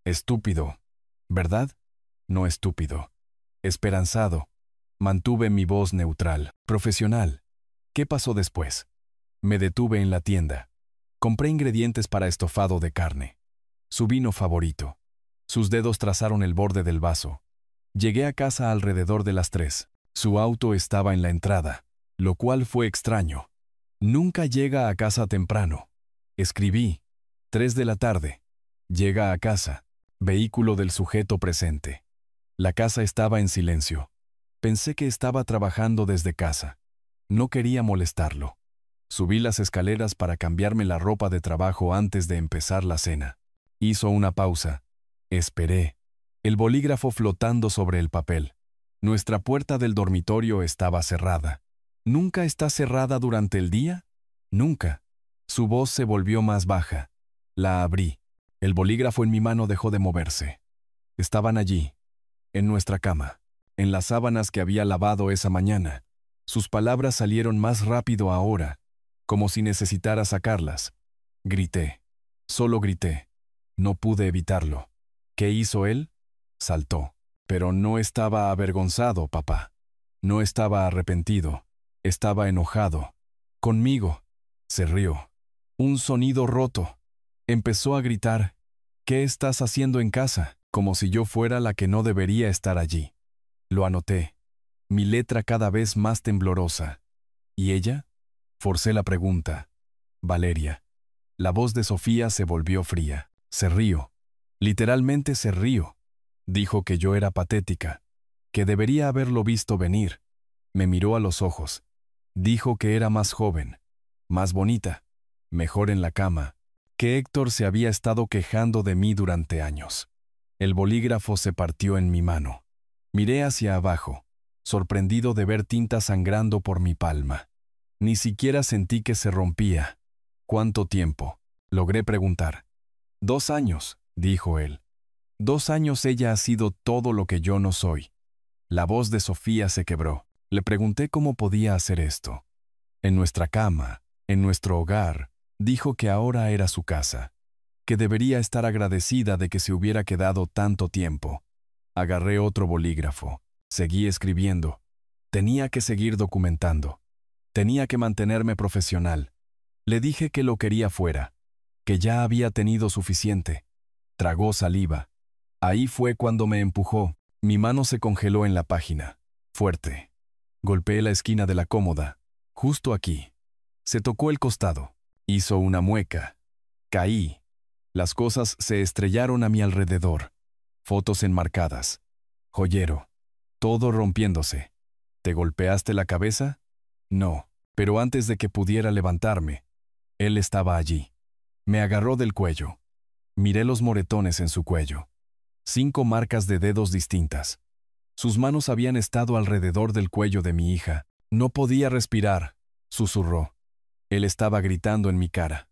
Estúpido. ¿Verdad? No estúpido. Esperanzado. Mantuve mi voz neutral, profesional. ¿Qué pasó después? Me detuve en la tienda. Compré ingredientes para estofado de carne. Su vino favorito. Sus dedos trazaron el borde del vaso. Llegué a casa alrededor de las 3. Su auto estaba en la entrada, lo cual fue extraño. Nunca llega a casa temprano. Escribí. 3 de la tarde. Llega a casa. Vehículo del sujeto presente. La casa estaba en silencio. Pensé que estaba trabajando desde casa. No quería molestarlo. Subí las escaleras para cambiarme la ropa de trabajo antes de empezar la cena. Hizo una pausa. Esperé. El bolígrafo flotando sobre el papel. Nuestra puerta del dormitorio estaba cerrada. ¿Nunca está cerrada durante el día? Nunca. Su voz se volvió más baja. La abrí. El bolígrafo en mi mano dejó de moverse. Estaban allí, en nuestra cama, en las sábanas que había lavado esa mañana. Sus palabras salieron más rápido ahora, como si necesitara sacarlas. Grité. Solo grité. No pude evitarlo. ¿Qué hizo él? Saltó. Pero no estaba avergonzado, papá. No estaba arrepentido. Estaba enojado. Conmigo. Se rió. Un sonido roto. Empezó a gritar. ¿Qué estás haciendo en casa? Como si yo fuera la que no debería estar allí. Lo anoté. Mi letra cada vez más temblorosa. ¿Y ella? Forcé la pregunta. Valeria. La voz de Sofía se volvió fría. Se rió. Literalmente se rió. Dijo que yo era patética, que debería haberlo visto venir. Me miró a los ojos. Dijo que era más joven, más bonita. mejor en la cama, que Héctor se había estado quejando de mí durante años. El bolígrafo se partió en mi mano. Miré hacia abajo, sorprendido de ver tinta sangrando por mi palma. Ni siquiera sentí que se rompía. ¿Cuánto tiempo?, logré preguntar. 2 años, dijo él. 2 años ella ha sido todo lo que yo no soy. La voz de Sofía se quebró. Le pregunté cómo podía hacer esto. En nuestra cama, en nuestro hogar, dijo que ahora era su casa, que debería estar agradecida de que se hubiera quedado tanto tiempo. Agarré otro bolígrafo. Seguí escribiendo. Tenía que seguir documentando. Tenía que mantenerme profesional. Le dije que lo quería fuera, que ya había tenido suficiente. Tragó saliva. Ahí fue cuando me empujó. Mi mano se congeló en la página. Fuerte. Golpeé la esquina de la cómoda. Justo aquí. Se tocó el costado. Hizo una mueca. Caí. Las cosas se estrellaron a mi alrededor. Fotos enmarcadas. Joyero. Todo rompiéndose. ¿Te golpeaste la cabeza? No, pero antes de que pudiera levantarme, él estaba allí. Me agarró del cuello. Miré los moretones en su cuello. 5 marcas de dedos distintas. Sus manos habían estado alrededor del cuello de mi hija. No podía respirar, susurró. Él estaba gritando en mi cara,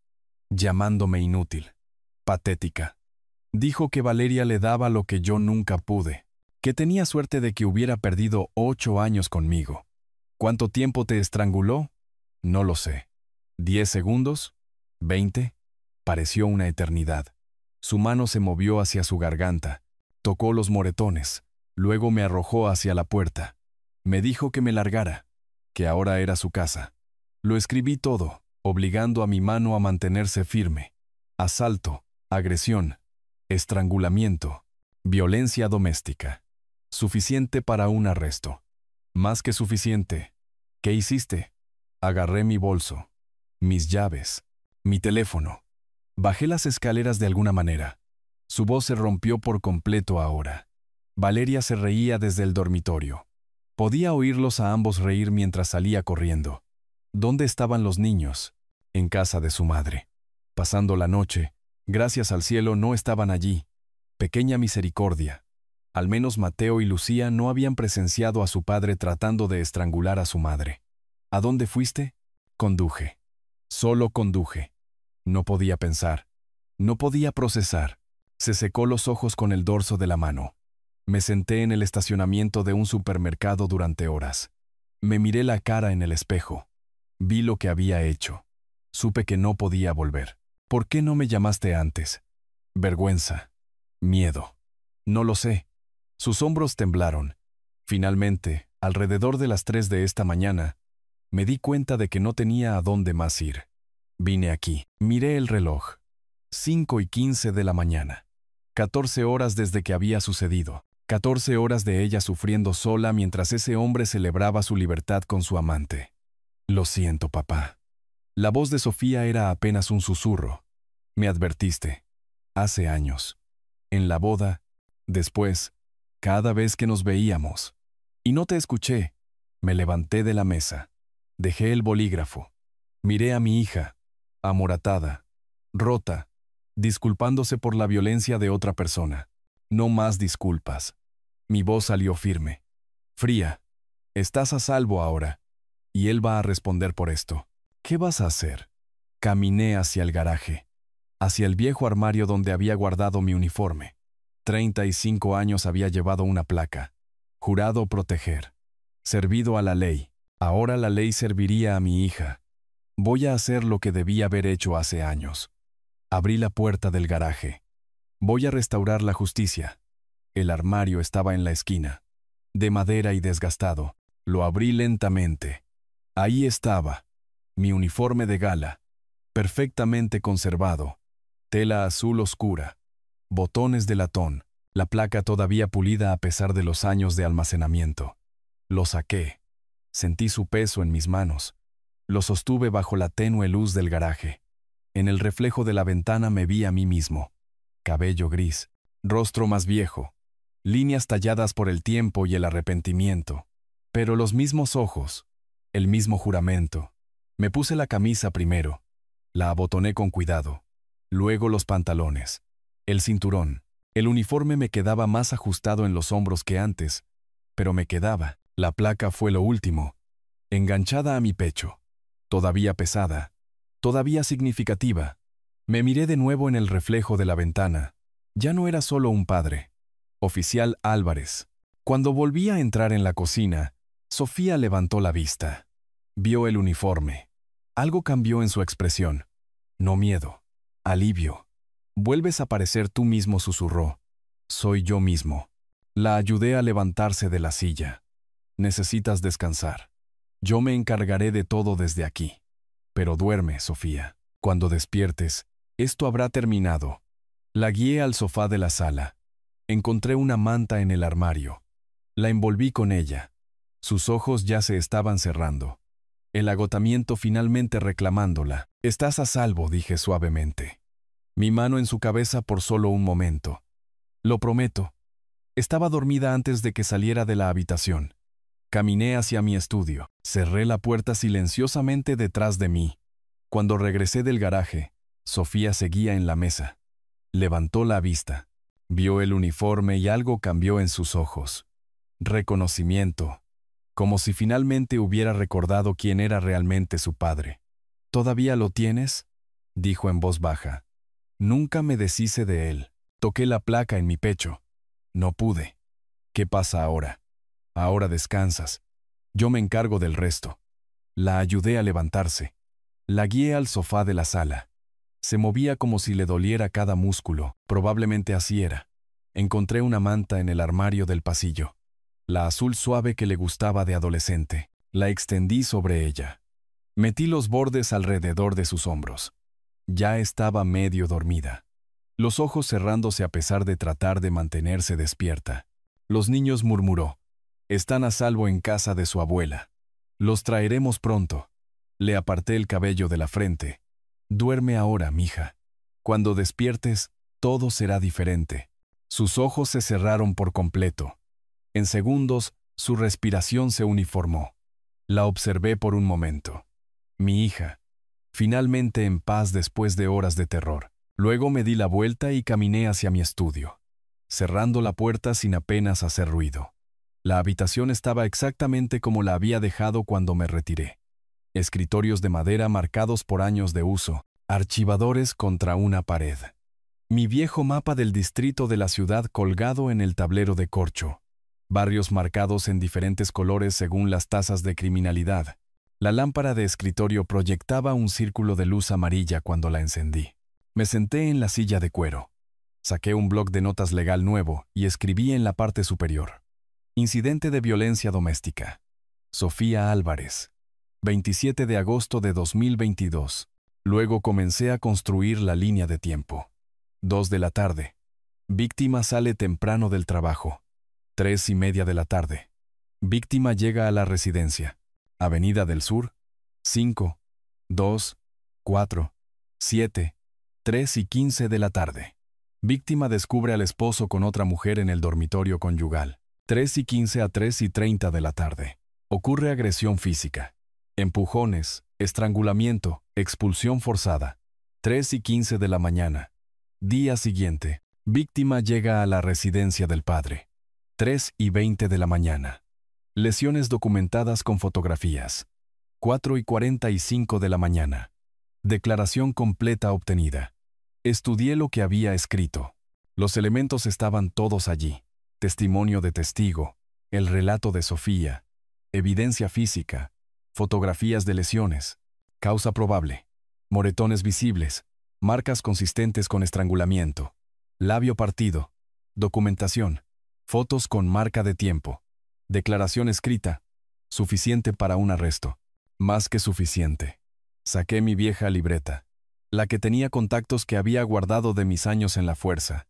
llamándome inútil, patética. Dijo que Valeria le daba lo que yo nunca pude, que tenía suerte de que hubiera perdido 8 años conmigo. ¿Cuánto tiempo te estranguló? No lo sé. ¿10 segundos? ¿20? Pareció una eternidad. Su mano se movió hacia su garganta, tocó los moretones, luego me arrojó hacia la puerta. Me dijo que me largara, que ahora era su casa. Lo escribí todo, obligando a mi mano a mantenerse firme. Asalto, agresión, estrangulamiento, violencia doméstica. Suficiente para un arresto. Más que suficiente. ¿Qué hiciste? Agarré mi bolso, mis llaves, mi teléfono. Bajé las escaleras de alguna manera. Su voz se rompió por completo ahora. Valeria se reía desde el dormitorio. Podía oírlos a ambos reír mientras salía corriendo. ¿Dónde estaban los niños? En casa de su madre. Pasando la noche, gracias al cielo no estaban allí. Pequeña misericordia. Al menos Mateo y Lucía no habían presenciado a su padre tratando de estrangular a su madre. ¿A dónde fuiste? Conduje. Solo conduje. No podía pensar. No podía procesar. Se secó los ojos con el dorso de la mano. Me senté en el estacionamiento de un supermercado durante horas. Me miré la cara en el espejo. Vi lo que había hecho. Supe que no podía volver. ¿Por qué no me llamaste antes? Vergüenza. Miedo. No lo sé. Sus hombros temblaron. Finalmente, alrededor de las 3 de esta mañana, me di cuenta de que no tenía a dónde más ir. Vine aquí. Miré el reloj. 5:15 de la mañana. 14 horas desde que había sucedido. 14 horas de ella sufriendo sola mientras ese hombre celebraba su libertad con su amante. Lo siento, papá. La voz de Sofía era apenas un susurro. Me advertiste. Hace años. En la boda. Después. Cada vez que nos veíamos. Y no te escuché. Me levanté de la mesa. Dejé el bolígrafo. Miré a mi hija, amoratada, rota, disculpándose por la violencia de otra persona. No más disculpas. Mi voz salió firme, fría. Estás a salvo ahora. Y él va a responder por esto. ¿Qué vas a hacer? Caminé hacia el garaje, hacia el viejo armario donde había guardado mi uniforme. 35 años había llevado una placa. Jurado proteger. Servido a la ley. Ahora la ley serviría a mi hija. Voy a hacer lo que debía haber hecho hace años. Abrí la puerta del garaje. Voy a restaurar la justicia. El armario estaba en la esquina, de madera y desgastado. Lo abrí lentamente. Ahí estaba, mi uniforme de gala, perfectamente conservado, tela azul oscura, botones de latón, la placa todavía pulida a pesar de los años de almacenamiento. Lo saqué. Sentí su peso en mis manos. Lo sostuve bajo la tenue luz del garaje. En el reflejo de la ventana me vi a mí mismo. Cabello gris, rostro más viejo, líneas talladas por el tiempo y el arrepentimiento. Pero los mismos ojos, el mismo juramento. Me puse la camisa primero. La abotoné con cuidado. Luego los pantalones. El cinturón. El uniforme me quedaba más ajustado en los hombros que antes, pero me quedaba. La placa fue lo último. Enganchada a mi pecho. Todavía pesada. Todavía significativa. Me miré de nuevo en el reflejo de la ventana. Ya no era solo un padre. Oficial Álvarez. Cuando volví a entrar en la cocina, Sofía levantó la vista. Vio el uniforme. Algo cambió en su expresión. No miedo. Alivio. Vuelves a parecer tú mismo, susurró. Soy yo mismo. La ayudé a levantarse de la silla. Necesitas descansar. Yo me encargaré de todo desde aquí. Pero duerme, Sofía. Cuando despiertes, esto habrá terminado. La guié al sofá de la sala. Encontré una manta en el armario. La envolví con ella. Sus ojos ya se estaban cerrando. El agotamiento finalmente reclamándola. Estás a salvo, dije suavemente. Mi mano en su cabeza por solo un momento. Lo prometo. Estaba dormida antes de que saliera de la habitación. Caminé hacia mi estudio. Cerré la puerta silenciosamente detrás de mí. Cuando regresé del garaje, Sofía seguía en la mesa. Levantó la vista. Vio el uniforme y algo cambió en sus ojos. Reconocimiento. Como si finalmente hubiera recordado quién era realmente su padre. ¿Todavía lo tienes?, dijo en voz baja. Nunca me deshice de él. Toqué la placa en mi pecho. No pude. ¿Qué pasa ahora? Ahora descansas. Yo me encargo del resto. La ayudé a levantarse. La guié al sofá de la sala. Se movía como si le doliera cada músculo. Probablemente así era. Encontré una manta en el armario del pasillo. La azul suave que le gustaba de adolescente. La extendí sobre ella. Metí los bordes alrededor de sus hombros. Ya estaba medio dormida. Los ojos cerrándose a pesar de tratar de mantenerse despierta. Los niños, murmuró. Están a salvo en casa de su abuela. Los traeremos pronto. Le aparté el cabello de la frente. Duerme ahora, mija. Cuando despiertes, todo será diferente. Sus ojos se cerraron por completo. En segundos, su respiración se uniformó. La observé por un momento. Mi hija. Finalmente en paz después de horas de terror. Luego me di la vuelta y caminé hacia mi estudio, cerrando la puerta sin apenas hacer ruido. La habitación estaba exactamente como la había dejado cuando me retiré. Escritorios de madera marcados por años de uso, archivadores contra una pared. Mi viejo mapa del distrito de la ciudad colgado en el tablero de corcho. Barrios marcados en diferentes colores según las tasas de criminalidad. La lámpara de escritorio proyectaba un círculo de luz amarilla cuando la encendí. Me senté en la silla de cuero. Saqué un bloc de notas legal nuevo y escribí en la parte superior. Incidente de violencia doméstica. Sofía Álvarez. 27 de agosto de 2022. Luego comencé a construir la línea de tiempo. 2 de la tarde. Víctima sale temprano del trabajo. 3:30 de la tarde. Víctima llega a la residencia. Avenida del Sur. 5, 2, 4, 7, 3:15 de la tarde. Víctima descubre al esposo con otra mujer en el dormitorio conyugal. 3:15 a 3:30 de la tarde. Ocurre agresión física. Empujones, estrangulamiento, expulsión forzada. 3:15 de la mañana. Día siguiente. Víctima llega a la residencia del padre. 3:20 de la mañana. Lesiones documentadas con fotografías. 4:45 de la mañana. Declaración completa obtenida. Estudié lo que había escrito. Los elementos estaban todos allí. Testimonio de testigo, el relato de Sofía, evidencia física, fotografías de lesiones, causa probable, moretones visibles, marcas consistentes con estrangulamiento, labio partido, documentación, fotos con marca de tiempo, declaración escrita, suficiente para un arresto, más que suficiente. Saqué mi vieja libreta, la que tenía contactos que había guardado de mis años en la fuerza.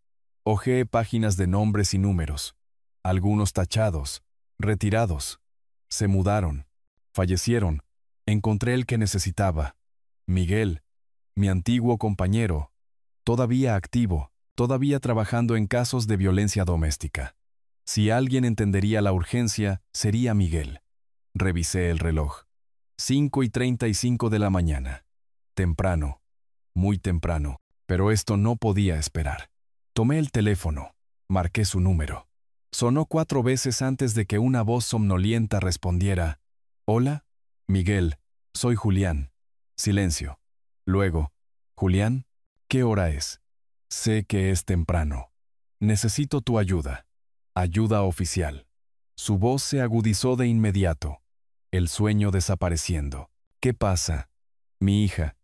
Hojeé páginas de nombres y números, algunos tachados, retirados. Se mudaron, fallecieron. Encontré el que necesitaba. Miguel, mi antiguo compañero, todavía activo, todavía trabajando en casos de violencia doméstica. Si alguien entendería la urgencia, sería Miguel. Revisé el reloj. 5:35 de la mañana. Temprano. muy temprano, pero esto no podía esperar. Tomé el teléfono, marqué su número. Sonó 4 veces antes de que una voz somnolienta respondiera: «Hola, Miguel, soy Julián». Silencio. Luego: «Julián, ¿qué hora es? Sé que es temprano. Necesito tu ayuda. Ayuda oficial». Su voz se agudizó de inmediato, el sueño desapareciendo. «¿Qué pasa?» «Mi hija.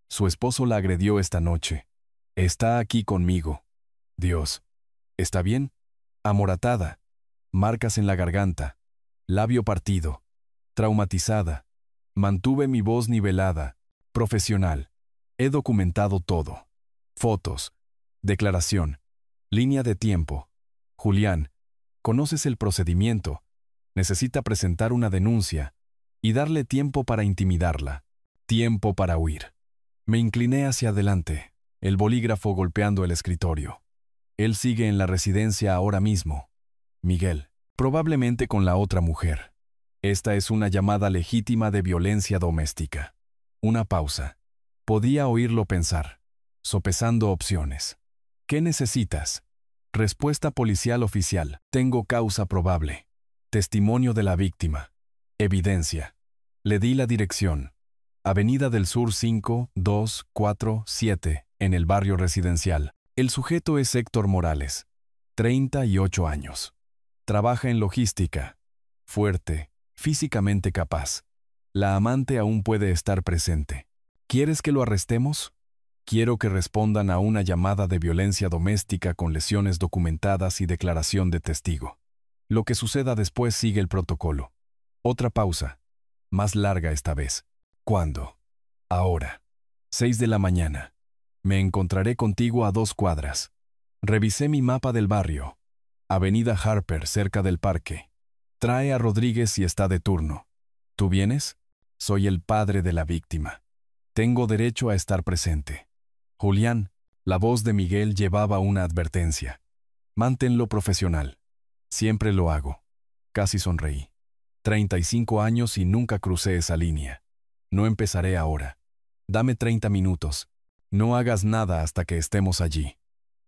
Su esposo la agredió esta noche. Está aquí conmigo». «Dios. ¿Está bien?» «Amoratada. Marcas en la garganta. Labio partido. Traumatizada. Mantuve mi voz nivelada. Profesional. He documentado todo. Fotos. Declaración. Línea de tiempo. Julián, conoces el procedimiento. Necesita presentar una denuncia y darle tiempo para intimidarla. Tiempo para huir». Me incliné hacia adelante, el bolígrafo golpeando el escritorio. Él sigue en la residencia ahora mismo. Miguel, probablemente con la otra mujer. Esta es una llamada legítima de violencia doméstica. Una pausa. Podía oírlo pensar, sopesando opciones. ¿Qué necesitas? Respuesta policial oficial. Tengo causa probable. Testimonio de la víctima. Evidencia. Le di la dirección. Avenida del Sur 5247, en el barrio residencial. El sujeto es Héctor Morales, 38 años. Trabaja en logística. Fuerte, físicamente capaz. La amante aún puede estar presente. ¿Quieres que lo arrestemos? Quiero que respondan a una llamada de violencia doméstica con lesiones documentadas y declaración de testigo. Lo que suceda después sigue el protocolo. Otra pausa, más larga esta vez. ¿Cuándo? Ahora. 6 de la mañana. Me encontraré contigo a 2 cuadras. Revisé mi mapa del barrio. Avenida Harper, cerca del parque. Trae a Rodríguez si está de turno. ¿Tú vienes? Soy el padre de la víctima. Tengo derecho a estar presente. Julián, la voz de Miguel llevaba una advertencia. Manténlo profesional. Siempre lo hago. Casi sonreí. 35 años y nunca crucé esa línea. No empezaré ahora. Dame 30 minutos. No hagas nada hasta que estemos allí.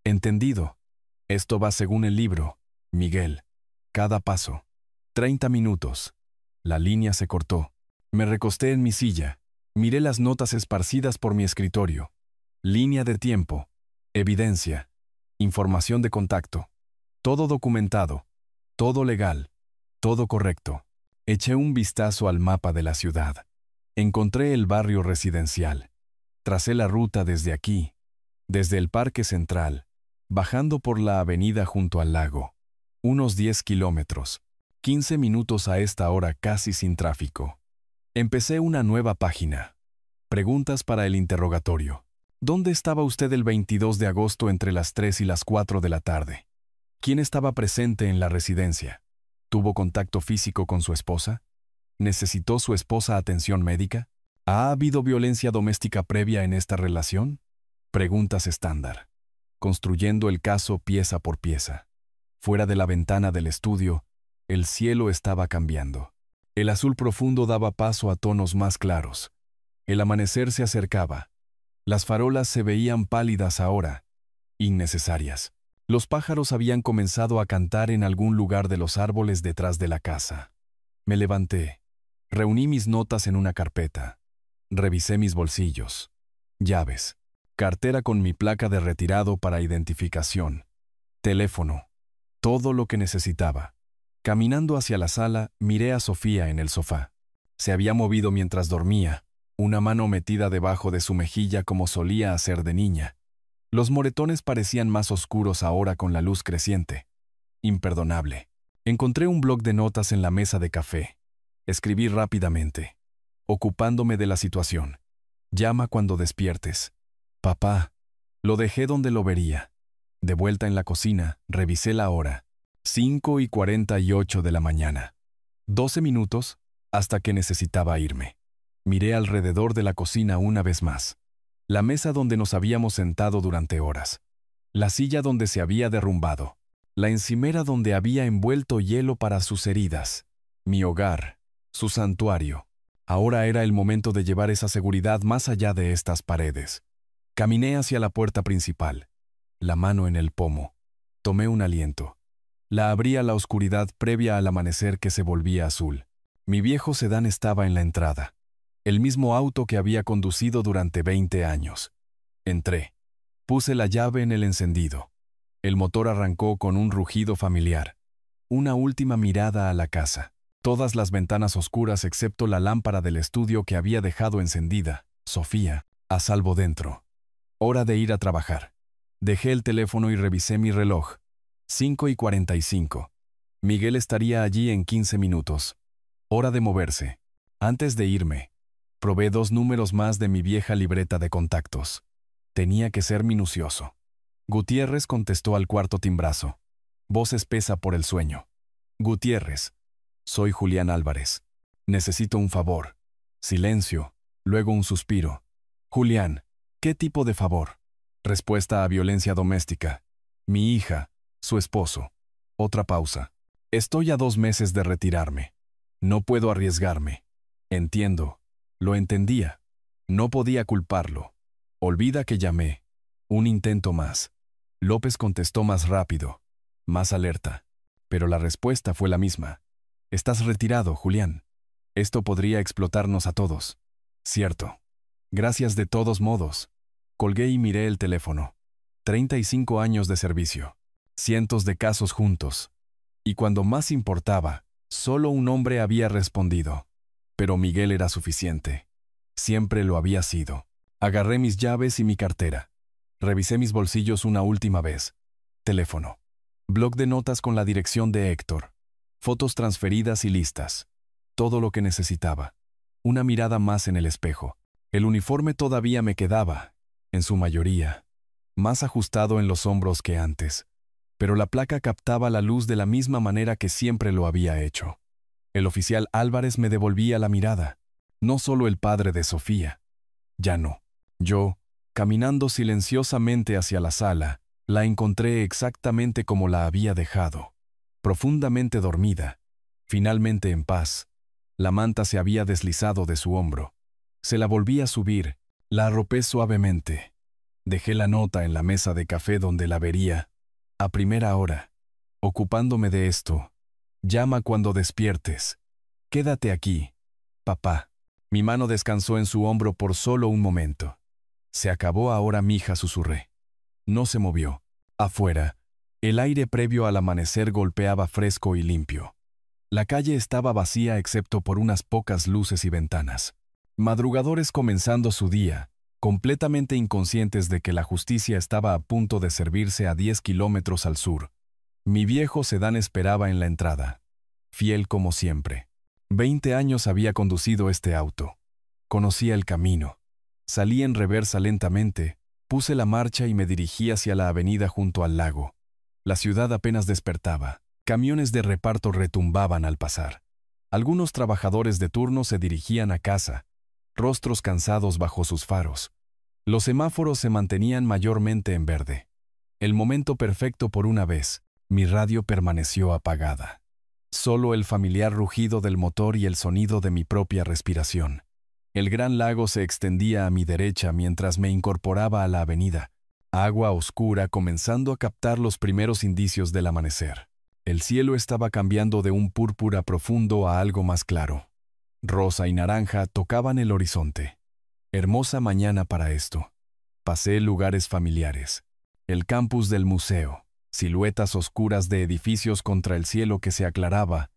¿Entendido? Esto va según el libro, Miguel. Cada paso. 30 minutos. La línea se cortó. Me recosté en mi silla. Miré las notas esparcidas por mi escritorio. Línea de tiempo. Evidencia. Información de contacto. Todo documentado. Todo legal. Todo correcto. Eché un vistazo al mapa de la ciudad. Encontré el barrio residencial. Tracé la ruta desde aquí, desde el Parque Central, bajando por la avenida junto al lago. Unos 10 kilómetros. 15 minutos a esta hora casi sin tráfico. Empecé una nueva página. Preguntas para el interrogatorio. ¿Dónde estaba usted el 22 de agosto entre las 3 y las 4 de la tarde? ¿Quién estaba presente en la residencia? ¿Tuvo contacto físico con su esposa? ¿Necesitó su esposa atención médica? ¿Ha habido violencia doméstica previa en esta relación? Preguntas estándar. Construyendo el caso pieza por pieza. Fuera de la ventana del estudio, el cielo estaba cambiando. El azul profundo daba paso a tonos más claros. El amanecer se acercaba. Las farolas se veían pálidas ahora, innecesarias. Los pájaros habían comenzado a cantar en algún lugar de los árboles detrás de la casa. Me levanté. Reuní mis notas en una carpeta. Revisé mis bolsillos. Llaves. Cartera con mi placa de retirado para identificación. Teléfono. Todo lo que necesitaba. Caminando hacia la sala, miré a Sofía en el sofá. Se había movido mientras dormía, una mano metida debajo de su mejilla como solía hacer de niña. Los moretones parecían más oscuros ahora con la luz creciente. Imperdonable. Encontré un bloc de notas en la mesa de café. Escribí rápidamente, ocupándome de la situación. Llama cuando despiertes. Papá. Lo dejé donde lo vería. De vuelta en la cocina, revisé la hora. 5:48 de la mañana. 12 minutos hasta que necesitaba irme. Miré alrededor de la cocina una vez más. La mesa donde nos habíamos sentado durante horas. La silla donde se había derrumbado. La encimera donde había envuelto hielo para sus heridas. Mi hogar. Su santuario. Ahora era el momento de llevar esa seguridad más allá de estas paredes. Caminé hacia la puerta principal, la mano en el pomo. Tomé un aliento. La abrí a la oscuridad previa al amanecer que se volvía azul. Mi viejo sedán estaba en la entrada. El mismo auto que había conducido durante 20 años. Entré. Puse la llave en el encendido. El motor arrancó con un rugido familiar. Una última mirada a la casa. Todas las ventanas oscuras excepto la lámpara del estudio que había dejado encendida. Sofía, a salvo dentro. Hora de ir a trabajar. Dejé el teléfono y revisé mi reloj. 5:45. Miguel estaría allí en 15 minutos. Hora de moverse. Antes de irme, probé 2 números más de mi vieja libreta de contactos. Tenía que ser minucioso. Gutiérrez contestó al cuarto timbrazo. Voz espesa por el sueño. Gutiérrez. Soy Julián Álvarez. Necesito un favor. Silencio. Luego un suspiro. Julián. ¿Qué tipo de favor? Respuesta a violencia doméstica. Mi hija. Su esposo. Otra pausa. Estoy a 2 meses de retirarme. No puedo arriesgarme. Entiendo. Lo entendía. No podía culparlo. Olvida que llamé. Un intento más. López contestó más rápido, más alerta. Pero la respuesta fue la misma. Estás retirado, Julián. Esto podría explotarnos a todos. Cierto. Gracias de todos modos. Colgué y miré el teléfono. 35 años de servicio. Cientos de casos juntos. Y cuando más importaba, solo un hombre había respondido. Pero Miguel era suficiente. Siempre lo había sido. Agarré mis llaves y mi cartera. Revisé mis bolsillos una última vez. Teléfono. Bloc de notas con la dirección de Héctor. Fotos transferidas y listas. Todo lo que necesitaba. Una mirada más en el espejo. El uniforme todavía me quedaba, en su mayoría, más ajustado en los hombros que antes. Pero la placa captaba la luz de la misma manera que siempre lo había hecho. El oficial Álvarez me devolvía la mirada. No solo el padre de Sofía. Ya no. Yo, caminando silenciosamente hacia la sala, la encontré exactamente como la había dejado. Profundamente dormida. Finalmente en paz. La manta se había deslizado de su hombro. Se la volví a subir. La arropé suavemente. Dejé la nota en la mesa de café donde la vería. A primera hora. Ocupándome de esto. Llama cuando despiertes. Quédate aquí, papá. Mi mano descansó en su hombro por solo un momento. Se acabó ahora, mija, susurré. No se movió. Afuera, el aire previo al amanecer golpeaba fresco y limpio. La calle estaba vacía excepto por unas pocas luces y ventanas. Madrugadores comenzando su día, completamente inconscientes de que la justicia estaba a punto de servirse a 10 kilómetros al sur. Mi viejo sedán esperaba en la entrada. Fiel como siempre. 20 años había conducido este auto. Conocía el camino. Salí en reversa lentamente, puse la marcha y me dirigí hacia la avenida junto al lago. La ciudad apenas despertaba. Camiones de reparto retumbaban al pasar. Algunos trabajadores de turno se dirigían a casa, rostros cansados bajo sus faros. Los semáforos se mantenían mayormente en verde. El momento perfecto por una vez. Mi radio permaneció apagada. Solo el familiar rugido del motor y el sonido de mi propia respiración. El gran lago se extendía a mi derecha mientras me incorporaba a la avenida. Agua oscura comenzando a captar los primeros indicios del amanecer. El cielo estaba cambiando de un púrpura profundo a algo más claro. Rosa y naranja tocaban el horizonte. Hermosa mañana para esto. Pasé lugares familiares. El campus del museo. Siluetas oscuras de edificios contra el cielo que se aclaraba.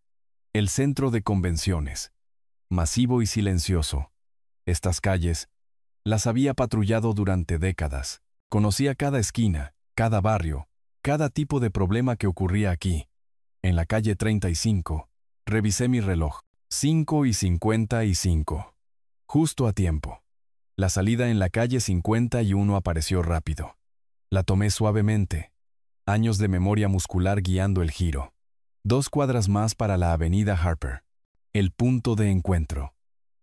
El centro de convenciones. Masivo y silencioso. Estas calles las había patrullado durante décadas. Conocía cada esquina, cada barrio, cada tipo de problema que ocurría aquí. En la calle 35, revisé mi reloj. 5:55. Justo a tiempo. La salida en la calle 51 apareció rápido. La tomé suavemente. Años de memoria muscular guiando el giro. 2 cuadras más para la avenida Harper. El punto de encuentro.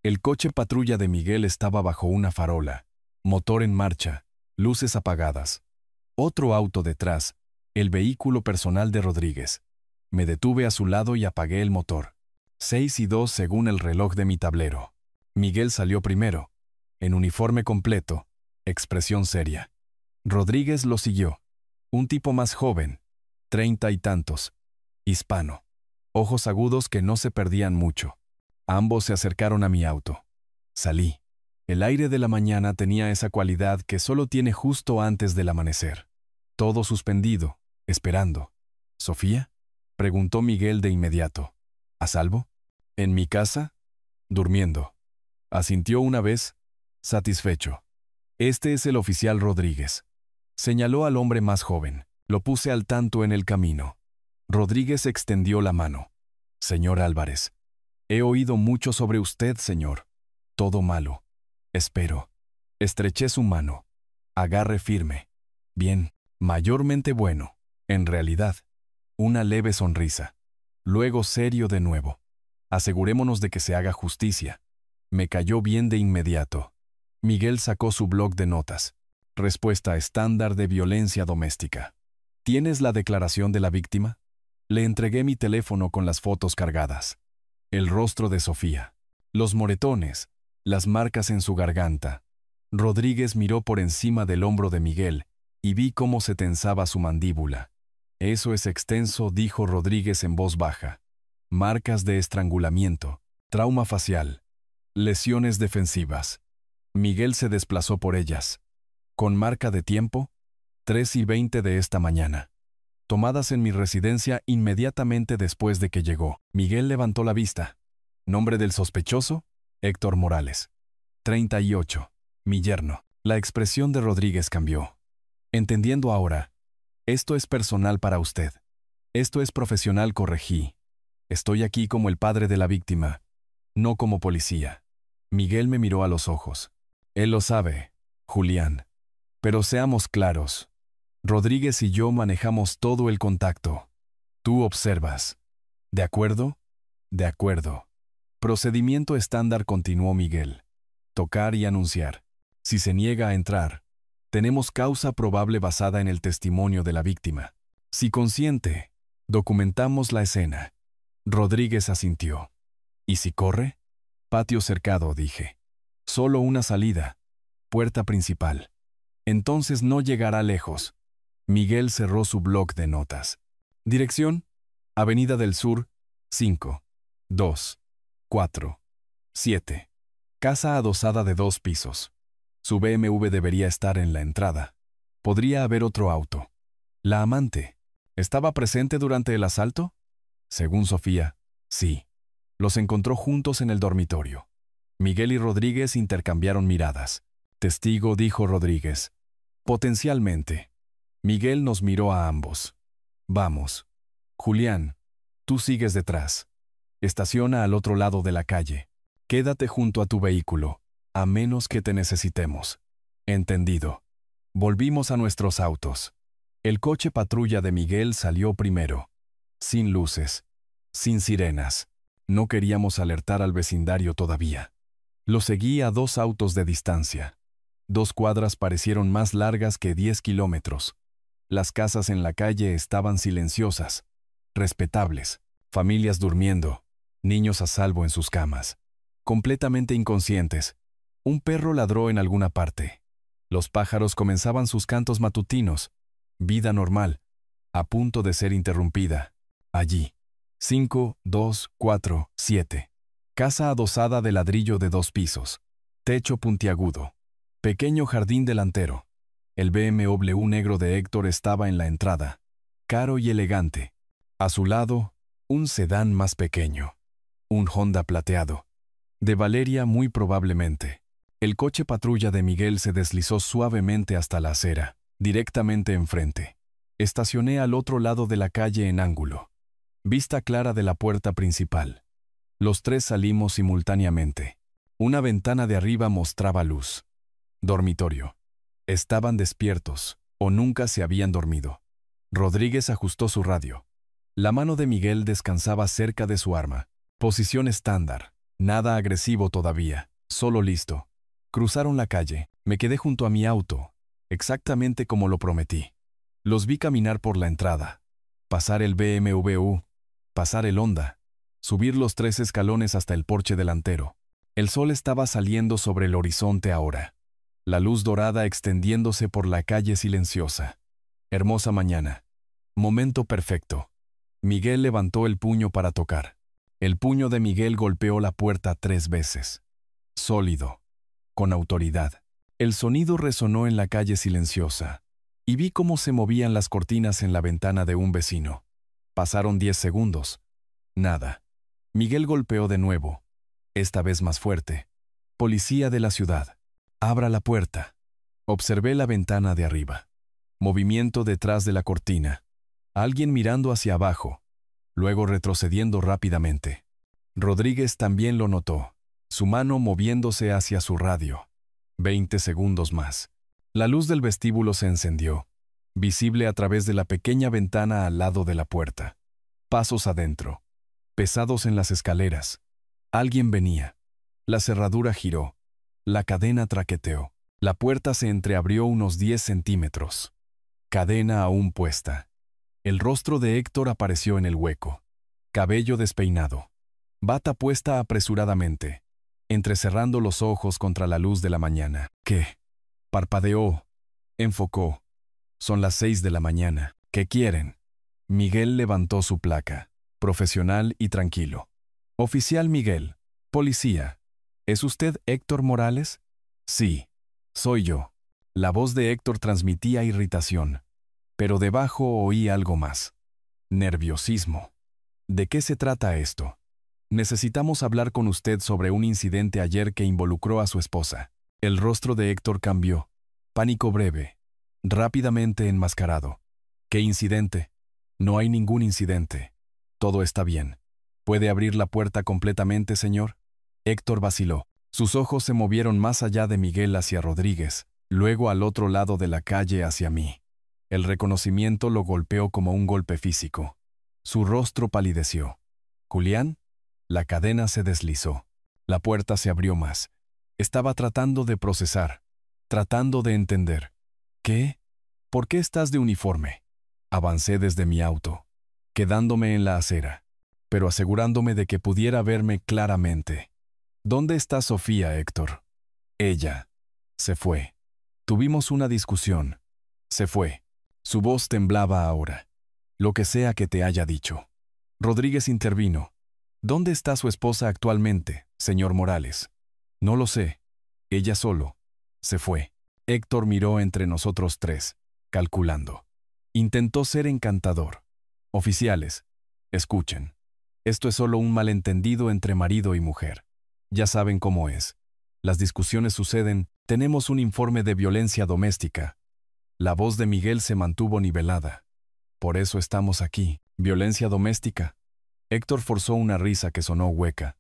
El coche patrulla de Miguel estaba bajo una farola. Motor en marcha. Luces apagadas. Otro auto detrás. El vehículo personal de Rodríguez. Me detuve a su lado y apagué el motor. 6:02 según el reloj de mi tablero. Miguel salió primero. En uniforme completo. expresión seria. Rodríguez lo siguió. Un tipo más joven, 30 y tantos, hispano, ojos agudos que no se perdían mucho. Ambos se acercaron a mi auto. Salí. El aire de la mañana tenía esa cualidad que solo tiene justo antes del amanecer. Todo suspendido, esperando. ¿Sofía?, preguntó Miguel de inmediato. ¿A salvo? ¿En mi casa? Durmiendo. Asintió una vez, satisfecho. Este es el oficial Rodríguez. Señaló al hombre más joven. Lo puse al tanto en el camino. Rodríguez extendió la mano. Señor Álvarez, he oído mucho sobre usted, señor. Todo malo. Espero. Estreché su mano. Agarre firme. Bien, mayormente bueno. En realidad, una leve sonrisa. Luego serio de nuevo. Asegurémonos de que se haga justicia. Me cayó bien de inmediato. Miguel sacó su bloc de notas. Respuesta estándar de violencia doméstica. ¿Tienes la declaración de la víctima? Le entregué mi teléfono con las fotos cargadas. El rostro de Sofía. Los moretones. Las marcas en su garganta. Rodríguez miró por encima del hombro de Miguel y vi cómo se tensaba su mandíbula. Eso es extenso, dijo Rodríguez en voz baja. Marcas de estrangulamiento, trauma facial, lesiones defensivas. Miguel se desplazó por ellas. ¿Con marca de tiempo? 3:20 de esta mañana. Tomadas en mi residencia inmediatamente después de que llegó. Miguel levantó la vista. ¿Nombre del sospechoso? Héctor Morales. 38. Mi yerno. La expresión de Rodríguez cambió. Entendiendo ahora. Esto es personal para usted. Esto es profesional, corregí. Estoy aquí como el padre de la víctima, no como policía. Miguel me miró a los ojos. Él lo sabe, Julián. Pero seamos claros. Rodríguez y yo manejamos todo el contacto. Tú observas. ¿De acuerdo? De acuerdo. Procedimiento estándar, continuó Miguel. Tocar y anunciar. Si se niega a entrar, tenemos causa probable basada en el testimonio de la víctima. Si consiente, documentamos la escena. Rodríguez asintió. ¿Y si corre? Patio cercado, dije. Solo una salida. Puerta principal. Entonces no llegará lejos. Miguel cerró su bloc de notas. Dirección: Avenida del Sur, 5, 2, 4, 7. Casa adosada de 2 pisos. Su BMW debería estar en la entrada. Podría haber otro auto. La amante. ¿Estaba presente durante el asalto? Según Sofía, sí. Los encontró juntos en el dormitorio. Miguel y Rodríguez intercambiaron miradas. Testigo, dijo Rodríguez. Potencialmente. Miguel nos miró a ambos. Vamos. Julián, tú sigues detrás. Estaciona al otro lado de la calle. Quédate junto a tu vehículo, a menos que te necesitemos. Entendido. Volvimos a nuestros autos. El coche patrulla de Miguel salió primero. Sin luces. Sin sirenas. No queríamos alertar al vecindario todavía. Lo seguí a 2 autos de distancia. 2 cuadras parecieron más largas que 10 kilómetros. Las casas en la calle estaban silenciosas, respetables, familias durmiendo, niños a salvo en sus camas, completamente inconscientes. Un perro ladró en alguna parte. Los pájaros comenzaban sus cantos matutinos. Vida normal, a punto de ser interrumpida. Allí. 5, 2, 4, 7. Casa adosada de ladrillo de 2 pisos. Techo puntiagudo. Pequeño jardín delantero. El BMW negro de Héctor estaba en la entrada. Caro y elegante. A su lado, un sedán más pequeño. Un Honda plateado. De Valeria muy probablemente. El coche patrulla de Miguel se deslizó suavemente hasta la acera, directamente enfrente. Estacioné al otro lado de la calle en ángulo. Vista clara de la puerta principal. Los 3 salimos simultáneamente. Una ventana de arriba mostraba luz. Dormitorio. Estaban despiertos, o nunca se habían dormido. Rodríguez ajustó su radio. La mano de Miguel descansaba cerca de su arma. Posición estándar. Nada agresivo todavía, solo listo. Cruzaron la calle. Me quedé junto a mi auto, exactamente como lo prometí. Los vi caminar por la entrada. Pasar el BMW. Pasar el Honda. Subir los 3 escalones hasta el porche delantero. El sol estaba saliendo sobre el horizonte ahora. La luz dorada extendiéndose por la calle silenciosa. Hermosa mañana. Momento perfecto. Miguel levantó el puño para tocar. El puño de Miguel golpeó la puerta 3 veces. Sólido. Con autoridad. El sonido resonó en la calle silenciosa, y vi cómo se movían las cortinas en la ventana de un vecino. Pasaron 10 segundos. Nada. Miguel golpeó de nuevo, esta vez más fuerte. Policía de la ciudad. Abra la puerta. Observé la ventana de arriba. Movimiento detrás de la cortina. Alguien mirando hacia abajo, luego retrocediendo rápidamente. Rodríguez también lo notó, su mano moviéndose hacia su radio. 20 segundos más. La luz del vestíbulo se encendió, visible a través de la pequeña ventana al lado de la puerta. Pasos adentro. Pesados en las escaleras. Alguien venía. La cerradura giró. La cadena traqueteó. La puerta se entreabrió unos 10 centímetros. Cadena aún puesta. El rostro de Héctor apareció en el hueco. Cabello despeinado. Bata puesta apresuradamente, entrecerrando los ojos contra la luz de la mañana. ¿Qué? Parpadeó. Enfocó. Son las 6 de la mañana. ¿Qué quieren? Miguel levantó su placa, profesional y tranquilo. Oficial Miguel. Policía. ¿Es usted Héctor Morales? Sí, soy yo. La voz de Héctor transmitía irritación, pero debajo oí algo más. Nerviosismo. ¿De qué se trata esto? Necesitamos hablar con usted sobre un incidente ayer que involucró a su esposa. El rostro de Héctor cambió. Pánico breve. Rápidamente enmascarado. ¿Qué incidente? No hay ningún incidente. Todo está bien. ¿Puede abrir la puerta completamente, señor? Héctor vaciló. Sus ojos se movieron más allá de Miguel hacia Rodríguez, luego al otro lado de la calle hacia mí. El reconocimiento lo golpeó como un golpe físico. Su rostro palideció. ¿Julián? La cadena se deslizó. La puerta se abrió más. Estaba tratando de procesar, tratando de entender. ¿Qué? ¿Por qué estás de uniforme? Avancé desde mi auto, quedándome en la acera, pero asegurándome de que pudiera verme claramente. ¿Dónde está Sofía, Héctor? Ella. Se fue. Tuvimos una discusión. Se fue. Su voz temblaba ahora. Lo que sea que te haya dicho. Rodríguez intervino. ¿Dónde está su esposa actualmente, señor Morales? No lo sé. Ella solo. Se fue. Héctor miró entre nosotros 3, calculando. Intentó ser encantador. Oficiales, escuchen. Esto es solo un malentendido entre marido y mujer. Ya saben cómo es. Las discusiones suceden. Tenemos un informe de violencia doméstica. La voz de Miguel se mantuvo nivelada. Por eso estamos aquí. ¿Violencia doméstica? Héctor forzó una risa que sonó hueca.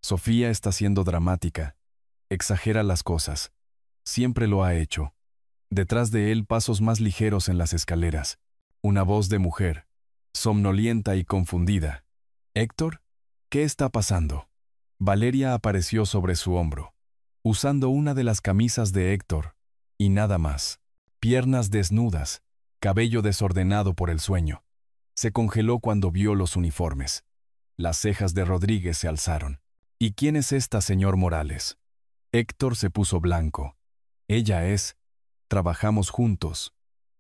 Sofía está siendo dramática. Exagera las cosas. Siempre lo ha hecho. Detrás de él pasos más ligeros en las escaleras. Una voz de mujer, somnolienta y confundida. ¿Héctor? ¿Qué está pasando? Valeria apareció sobre su hombro, usando una de las camisas de Héctor, y nada más. Piernas desnudas, cabello desordenado por el sueño. Se congeló cuando vio los uniformes. Las cejas de Rodríguez se alzaron. ¿Y quién es esta, señor Morales? Héctor se puso blanco. Ella es. Trabajamos juntos.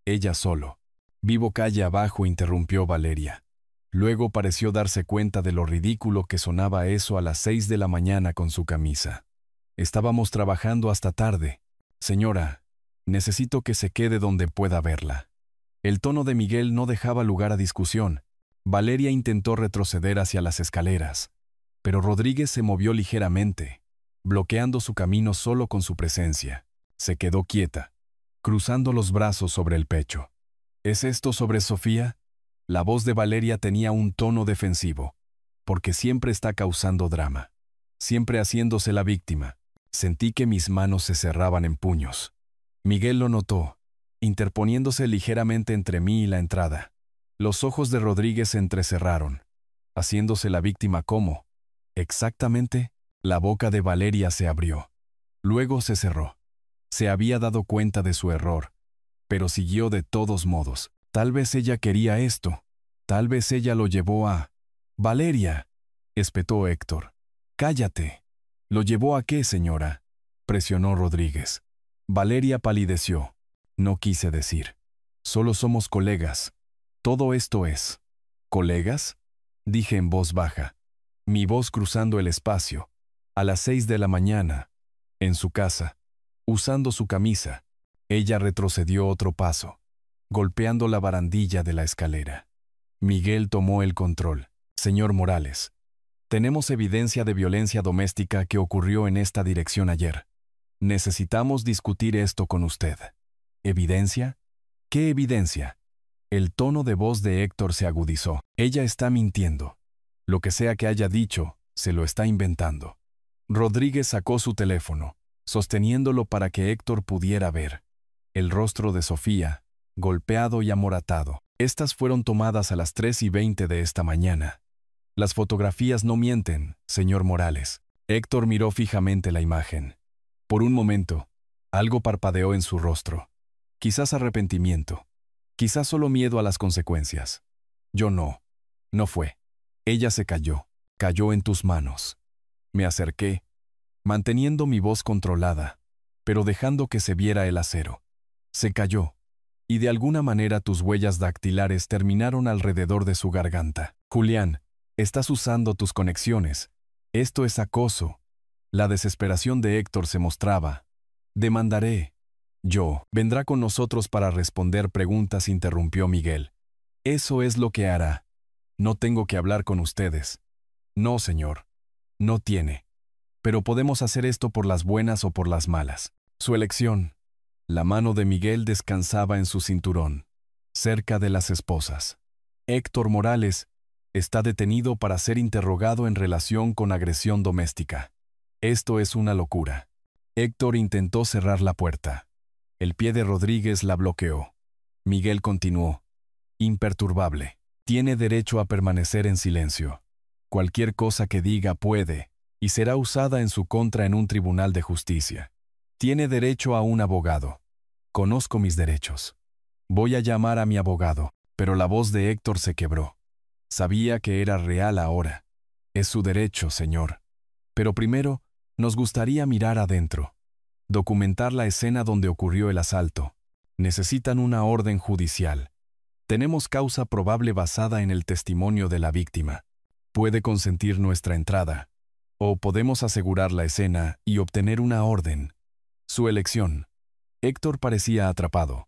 Ella solo. Vivo calle abajo, interrumpió Valeria. Luego pareció darse cuenta de lo ridículo que sonaba eso a las 6 de la mañana con su camisa. Estábamos trabajando hasta tarde. Señora, necesito que se quede donde pueda verla. El tono de Miguel no dejaba lugar a discusión. Valeria intentó retroceder hacia las escaleras, pero Rodríguez se movió ligeramente, bloqueando su camino solo con su presencia. Se quedó quieta, cruzando los brazos sobre el pecho. ¿Es esto sobre Sofía? La voz de Valeria tenía un tono defensivo, porque siempre está causando drama, siempre haciéndose la víctima. Sentí que mis manos se cerraban en puños. Miguel lo notó, interponiéndose ligeramente entre mí y la entrada. Los ojos de Rodríguez se entrecerraron, haciéndose la víctima como, exactamente, la boca de Valeria se abrió. Luego se cerró. Se había dado cuenta de su error, pero siguió de todos modos. Tal vez ella quería esto. Tal vez ella lo llevó a... Valeria, espetó Héctor. Cállate. ¿Lo llevó a qué, señora? Presionó Rodríguez. Valeria palideció. No quise decir. Solo somos colegas. Todo esto es. ¿Colegas? Dije en voz baja. Mi voz cruzando el espacio. A las 6 de la mañana. En su casa. Usando su camisa. Ella retrocedió otro paso, golpeando la barandilla de la escalera. Miguel tomó el control. Señor Morales, tenemos evidencia de violencia doméstica que ocurrió en esta dirección ayer. Necesitamos discutir esto con usted. ¿Evidencia? ¿Qué evidencia? El tono de voz de Héctor se agudizó. Ella está mintiendo. Lo que sea que haya dicho, se lo está inventando. Rodríguez sacó su teléfono, sosteniéndolo para que Héctor pudiera ver. El rostro de Sofía, golpeado y amoratado. Estas fueron tomadas a las 3:20 de esta mañana. Las fotografías no mienten, señor Morales. Héctor miró fijamente la imagen. Por un momento, algo parpadeó en su rostro. Quizás arrepentimiento. Quizás solo miedo a las consecuencias. Yo no. No fue. Ella se cayó. Cayó en tus manos. Me acerqué, manteniendo mi voz controlada, pero dejando que se viera el acero. Se cayó, y de alguna manera tus huellas dactilares terminaron alrededor de su garganta. Julián, estás usando tus conexiones. Esto es acoso. La desesperación de Héctor se mostraba. Demandaré. Yo. Vendrá con nosotros para responder preguntas, interrumpió Miguel. Eso es lo que hará. No tengo que hablar con ustedes. No, señor. No tiene. Pero podemos hacer esto por las buenas o por las malas. Su elección. La mano de Miguel descansaba en su cinturón, cerca de las esposas. Héctor Morales está detenido para ser interrogado en relación con agresión doméstica. Esto es una locura. Héctor intentó cerrar la puerta. El pie de Rodríguez la bloqueó. Miguel continuó. Imperturbable. Tiene derecho a permanecer en silencio. Cualquier cosa que diga puede, y será usada en su contra en un tribunal de justicia. Tiene derecho a un abogado. Conozco mis derechos. Voy a llamar a mi abogado, pero la voz de Héctor se quebró. Sabía que era real ahora. Es su derecho, señor. Pero primero, nos gustaría mirar adentro. Documentar la escena donde ocurrió el asalto. Necesitan una orden judicial. Tenemos causa probable basada en el testimonio de la víctima. Puede consentir nuestra entrada. O podemos asegurar la escena y obtener una orden. Su elección. Héctor parecía atrapado.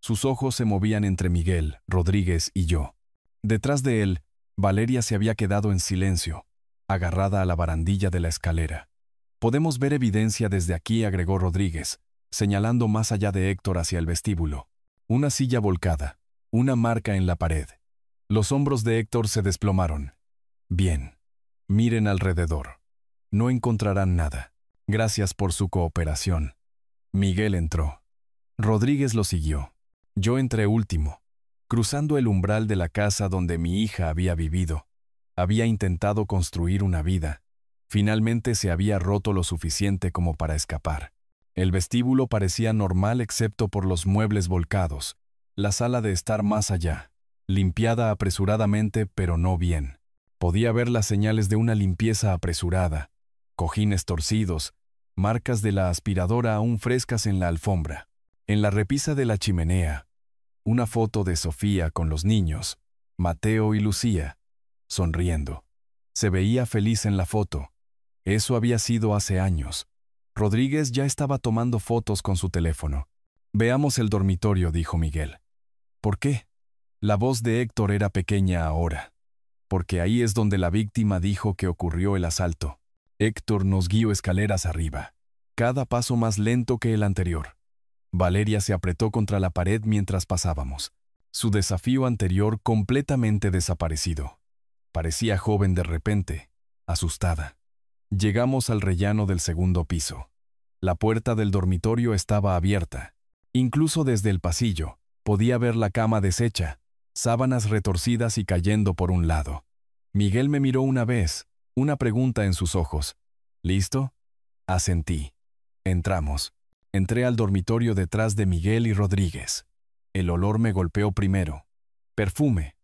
Sus ojos se movían entre Miguel, Rodríguez y yo. Detrás de él, Valeria se había quedado en silencio, agarrada a la barandilla de la escalera. Podemos ver evidencia desde aquí, agregó Rodríguez, señalando más allá de Héctor hacia el vestíbulo. Una silla volcada, una marca en la pared. Los hombros de Héctor se desplomaron. Bien. Miren alrededor. No encontrarán nada. Gracias por su cooperación. Miguel entró. Rodríguez lo siguió. Yo entré último, cruzando el umbral de la casa donde mi hija había vivido. Había intentado construir una vida. Finalmente se había roto lo suficiente como para escapar. El vestíbulo parecía normal excepto por los muebles volcados, la sala de estar más allá, limpiada apresuradamente pero no bien. Podía ver las señales de una limpieza apresurada, cojines torcidos, marcas de la aspiradora aún frescas en la alfombra. En la repisa de la chimenea, una foto de Sofía con los niños, Mateo y Lucía, sonriendo. Se veía feliz en la foto. Eso había sido hace años. Rodríguez ya estaba tomando fotos con su teléfono. Veamos el dormitorio, dijo Miguel. ¿Por qué? La voz de Héctor era pequeña ahora. Porque ahí es donde la víctima dijo que ocurrió el asalto. Héctor nos guió escaleras arriba, cada paso más lento que el anterior. Valeria se apretó contra la pared mientras pasábamos. Su desafío anterior completamente desaparecido. Parecía joven de repente, asustada. Llegamos al rellano del segundo piso. La puerta del dormitorio estaba abierta. Incluso desde el pasillo, podía ver la cama deshecha, sábanas retorcidas y cayendo por un lado. Miguel me miró una vez, una pregunta en sus ojos. ¿Listo? Asentí. Entramos. Entré al dormitorio detrás de Miguel y Rodríguez. El olor me golpeó primero. Perfume,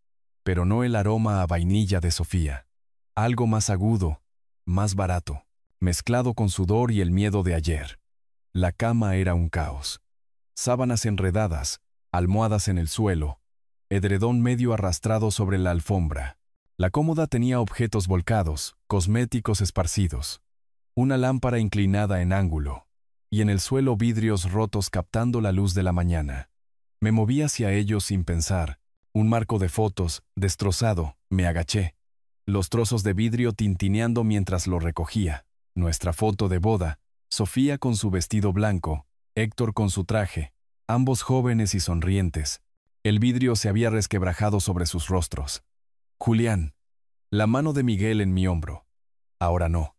pero no el aroma a vainilla de Sofía. Algo más agudo, más barato, mezclado con sudor y el miedo de ayer. La cama era un caos. Sábanas enredadas, almohadas en el suelo, edredón medio arrastrado sobre la alfombra. La cómoda tenía objetos volcados, cosméticos esparcidos, una lámpara inclinada en ángulo, y en el suelo vidrios rotos captando la luz de la mañana. Me moví hacia ellos sin pensar. Un marco de fotos, destrozado, me agaché. Los trozos de vidrio tintineando mientras lo recogía. Nuestra foto de boda, Sofía con su vestido blanco, Héctor con su traje, ambos jóvenes y sonrientes. El vidrio se había resquebrajado sobre sus rostros. Julián. La mano de Miguel en mi hombro. Ahora no.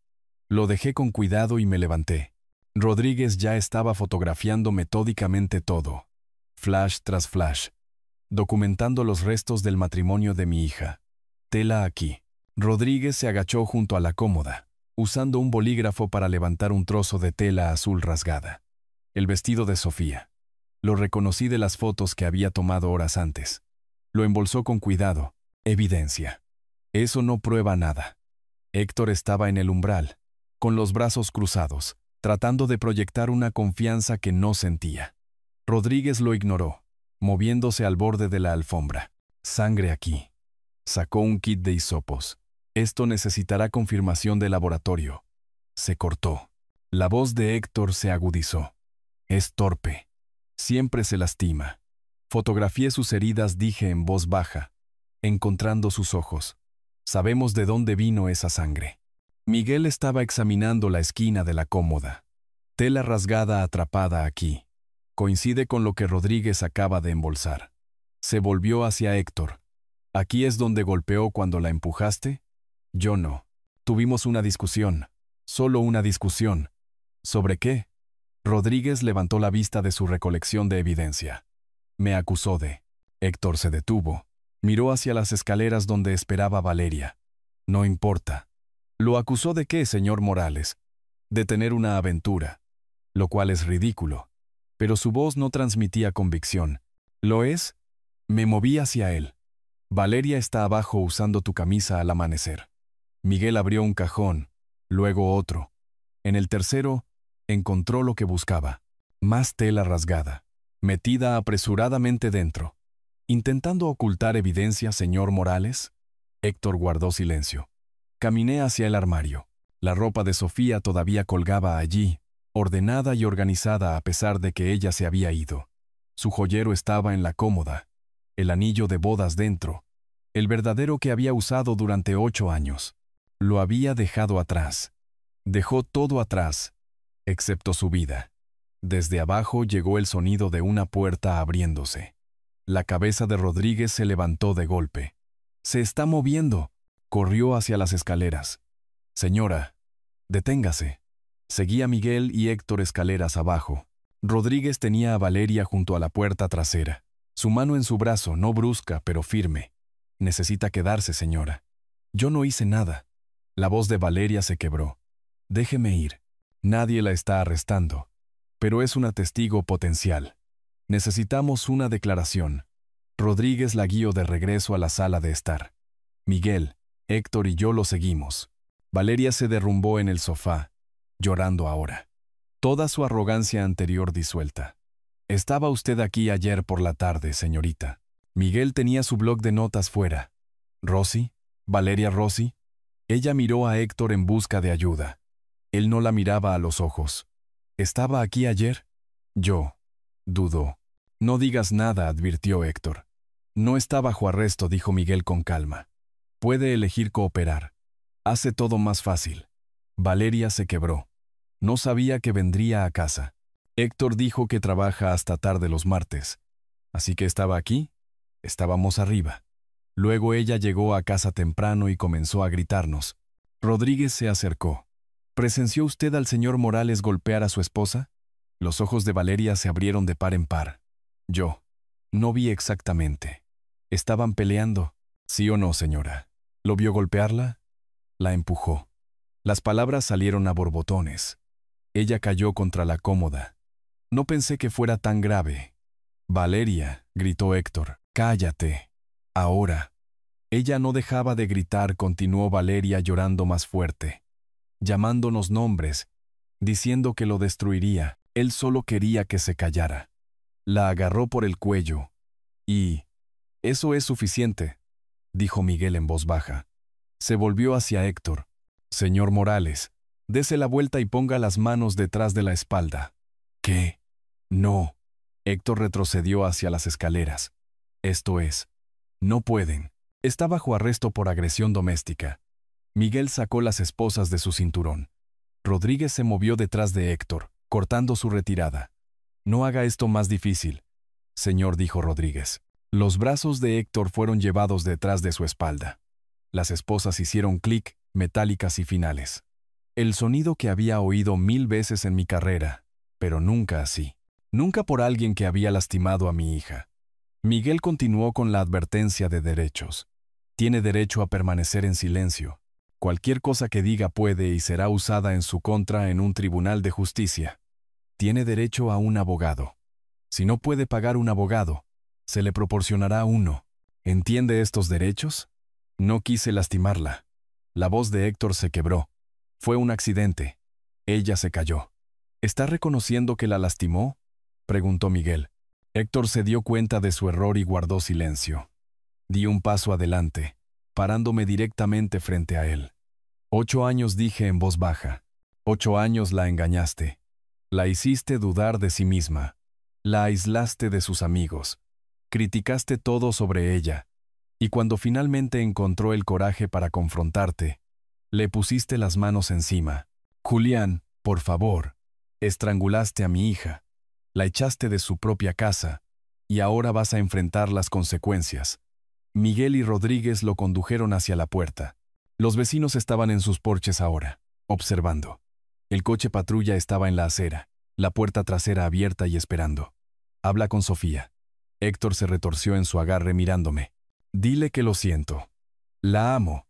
Lo dejé con cuidado y me levanté. Rodríguez ya estaba fotografiando metódicamente todo. Flash tras flash. Documentando los restos del matrimonio de mi hija. Tela aquí. Rodríguez se agachó junto a la cómoda, usando un bolígrafo para levantar un trozo de tela azul rasgada. El vestido de Sofía. Lo reconocí de las fotos que había tomado horas antes. Lo embolsó con cuidado. Evidencia. Eso no prueba nada. Héctor estaba en el umbral, con los brazos cruzados, tratando de proyectar una confianza que no sentía. Rodríguez lo ignoró, moviéndose al borde de la alfombra. Sangre aquí. Sacó un kit de hisopos. Esto necesitará confirmación de laboratorio. Se cortó. La voz de Héctor se agudizó. Es torpe. Siempre se lastima. Fotografié sus heridas, dije en voz baja, encontrando sus ojos. Sabemos de dónde vino esa sangre. Miguel estaba examinando la esquina de la cómoda. Tela rasgada atrapada aquí. Coincide con lo que Rodríguez acaba de embolsar. Se volvió hacia Héctor. ¿Aquí es donde golpeó cuando la empujaste? Yo no. Tuvimos una discusión. Solo una discusión. ¿Sobre qué? Rodríguez levantó la vista de su recolección de evidencia. Me acusó de... Héctor se detuvo. Miró hacia las escaleras donde esperaba Valeria. No importa. ¿Lo acusó de qué, señor Morales? De tener una aventura. Lo cual es ridículo. Pero su voz no transmitía convicción. ¿Lo es? Me moví hacia él. Valeria está abajo usando tu camisa al amanecer. Miguel abrió un cajón, luego otro. En el tercero, encontró lo que buscaba. Más tela rasgada, metida apresuradamente dentro. ¿Intentando ocultar evidencia, señor Morales? Héctor guardó silencio. Caminé hacia el armario. La ropa de Sofía todavía colgaba allí, ordenada y organizada a pesar de que ella se había ido. Su joyero estaba en la cómoda, el anillo de bodas dentro, el verdadero que había usado durante 8 años. Lo había dejado atrás. Dejó todo atrás, excepto su vida. Desde abajo llegó el sonido de una puerta abriéndose. La cabeza de Rodríguez se levantó de golpe. «¡Se está moviendo!». Corrió hacia las escaleras. «Señora, deténgase». Seguía Miguel y Héctor escaleras abajo. Rodríguez tenía a Valeria junto a la puerta trasera. Su mano en su brazo, no brusca, pero firme. «Necesita quedarse, señora». «Yo no hice nada». La voz de Valeria se quebró. «Déjeme ir. Nadie la está arrestando. Pero es una testigo potencial. Necesitamos una declaración». Rodríguez la guió de regreso a la sala de estar. Miguel, Héctor y yo lo seguimos. Valeria se derrumbó en el sofá, llorando ahora. Toda su arrogancia anterior disuelta. «Estaba usted aquí ayer por la tarde, señorita». Miguel tenía su bloc de notas fuera. «¿Rosy? ¿Valeria Rossi?» Ella miró a Héctor en busca de ayuda. Él no la miraba a los ojos. «¿Estaba aquí ayer?» «Yo». Dudó. «No digas nada», advirtió Héctor. «No está bajo arresto», dijo Miguel con calma. «Puede elegir cooperar. Hace todo más fácil». Valeria se quebró. No sabía que vendría a casa. Héctor dijo que trabaja hasta tarde los martes. ¿Así que estaba aquí? Estábamos arriba. Luego ella llegó a casa temprano y comenzó a gritarnos. Rodríguez se acercó. «¿Presenció usted al señor Morales golpear a su esposa?» Los ojos de Valeria se abrieron de par en par. «Yo. No vi exactamente. ¿Estaban peleando? ¿Sí o no, señora? ¿Lo vio golpearla?» La empujó. Las palabras salieron a borbotones. Ella cayó contra la cómoda. No pensé que fuera tan grave. «Valeria», gritó Héctor, «cállate. Ahora». Ella no dejaba de gritar, continuó Valeria llorando más fuerte, llamándonos nombres, diciendo que lo destruiría. Él solo quería que se callara. La agarró por el cuello. Y... «Eso es suficiente», dijo Miguel en voz baja. Se volvió hacia Héctor. «Señor Morales, dese la vuelta y ponga las manos detrás de la espalda». «¿Qué?» «No». Héctor retrocedió hacia las escaleras. «Esto es. No pueden. Está bajo arresto por agresión doméstica». Miguel sacó las esposas de su cinturón. Rodríguez se movió detrás de Héctor, cortando su retirada. «No haga esto más difícil», señor, dijo Rodríguez. Los brazos de Héctor fueron llevados detrás de su espalda. Las esposas hicieron clic, metálicas y finales. El sonido que había oído 1000 veces en mi carrera, pero nunca así. Nunca por alguien que había lastimado a mi hija. Miguel continuó con la advertencia de derechos. Tiene derecho a permanecer en silencio. Cualquier cosa que diga puede y será usada en su contra en un tribunal de justicia. Tiene derecho a un abogado. Si no puede pagar un abogado, se le proporcionará uno. ¿Entiende estos derechos? No quise lastimarla. La voz de Héctor se quebró. Fue un accidente. Ella se cayó. ¿Está reconociendo que la lastimó?, preguntó Miguel. Héctor se dio cuenta de su error y guardó silencio. Di un paso adelante, parándome directamente frente a él. 8 años, dije en voz baja. 8 años la engañaste. La hiciste dudar de sí misma. La aislaste de sus amigos. Criticaste todo sobre ella. Y cuando finalmente encontró el coraje para confrontarte, le pusiste las manos encima. Julián, por favor. Estrangulaste a mi hija. La echaste de su propia casa. Y ahora vas a enfrentar las consecuencias. Miguel y Rodríguez lo condujeron hacia la puerta. Los vecinos estaban en sus porches ahora, observando. El coche patrulla estaba en la acera, la puerta trasera abierta y esperando. Habla con Sofía. Héctor se retorció en su agarre mirándome. Dile que lo siento. La amo.